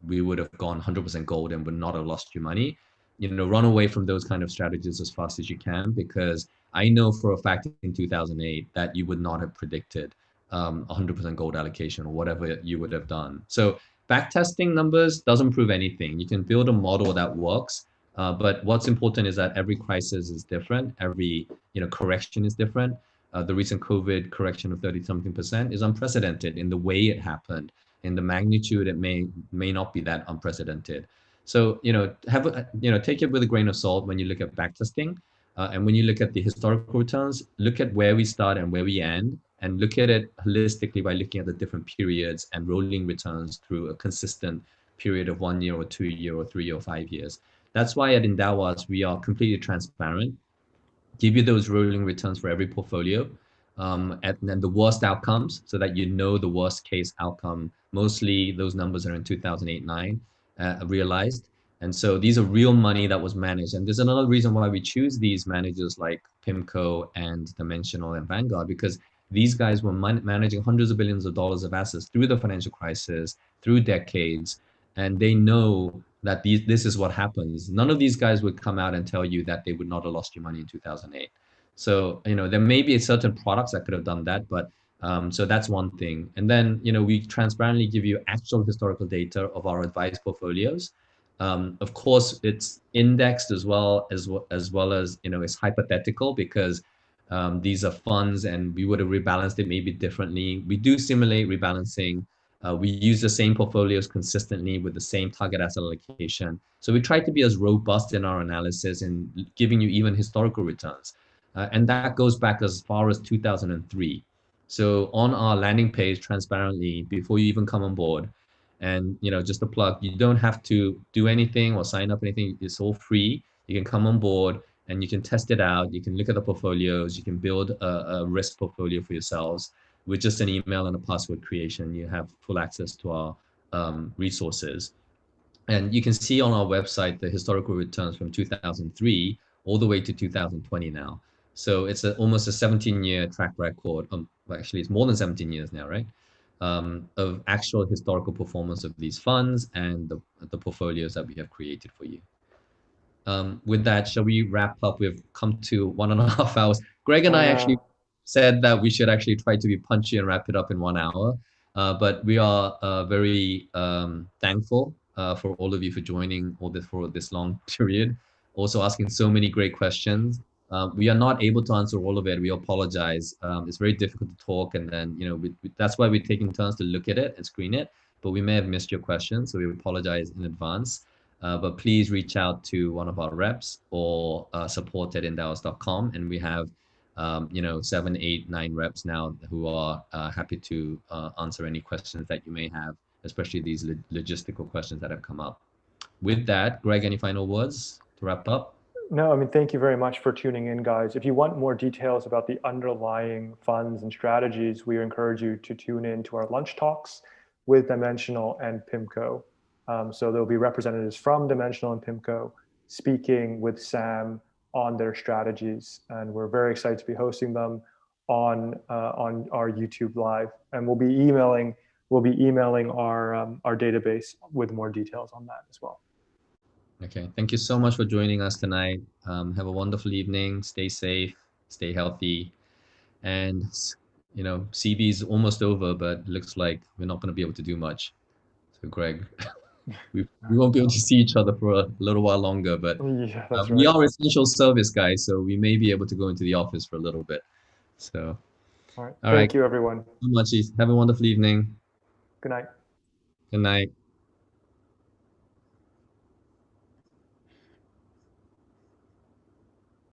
we would have gone 100% gold and would not have lost your money. Run away from those kind of strategies as fast as you can, because I know for a fact in 2008 that you would not have predicted 100% gold allocation or whatever you would have done. So backtesting numbers doesn't prove anything. You can build a model that works, but what's important is that every crisis is different. Every correction is different. The recent COVID correction of 30-something% is unprecedented in the way it happened. In the magnitude, it may not be that unprecedented. So take it with a grain of salt when you look at backtesting, and when you look at the historical returns, look at where we start and where we end, and look at it holistically by looking at the different periods and rolling returns through a consistent period of 1 year or 2 year or 3 or 5 years. That's why at Endowus, we are completely transparent, give you those rolling returns for every portfolio, and then the worst outcomes so that the worst case outcome. Mostly those numbers are in 2008-9 realized. And so these are real money that was managed. And there's another reason why we choose these managers like PIMCO and Dimensional and Vanguard, because these guys were managing hundreds of billions of dollars of assets through the financial crisis, through decades, and they know that this is what happens. None of these guys would come out and tell you that they would not have lost your money in 2008. So, there may be certain products that could have done that, but so that's one thing. And then, we transparently give you actual historical data of our advised portfolios. Of course, it's indexed as well as it's hypothetical, because these are funds and we would have rebalanced it maybe differently. We do simulate rebalancing, We use the same portfolios consistently with the same target asset allocation. So we try to be as robust in our analysis and giving you even historical returns. And that goes back as far as 2003. So on our landing page, transparently, before you even come on board, and just a plug, you don't have to do anything or sign up anything. It's all free. You can come on board and you can test it out. You can look at the portfolios. You can build a risk portfolio for yourselves with just an email and a password creation. You have full access to our resources. And you can see on our website the historical returns from 2003 all the way to 2020 now. So it's almost a 17-year track record. Well, actually, it's more than 17 years now, right? Of actual historical performance of these funds and the portfolios that we have created for you. With that, shall we wrap up? We've come to 1.5 hours. Greg and I actually said that we should actually try to be punchy and wrap it up in 1 hour. But we are very thankful for all of you for joining for this long period. Also asking so many great questions. We are not able to answer all of it. We apologize. It's very difficult to talk, and then that's why we're taking turns to look at it and screen it. But we may have missed your questions, so we apologize in advance. But please reach out to one of our reps or support at endowus.com, and we have 7, 8, 9 reps now who are happy to answer any questions that you may have, especially these logistical questions that have come up. With that, Greg, any final words to wrap up? No, I mean, thank you very much for tuning in, guys. If you want more details about the underlying funds and strategies, we encourage you to tune in to our lunch talks with Dimensional and PIMCO. So there'll be representatives from Dimensional and PIMCO speaking with Sam on their strategies, and we're very excited to be hosting them on our YouTube Live. And we'll be emailing our database with more details on that as well. Okay, thank you so much for joining us tonight. Have a wonderful evening. Stay safe, stay healthy, and CB is almost over, but looks like we're not going to be able to do much. So, Greg, we won't be able to see each other for a little while longer, but yeah, that's we right. are essential service guys, so we may be able to go into the office for a little bit. So, all right. all Thank right. you, everyone. So much. Have a wonderful evening. Good night. Good night.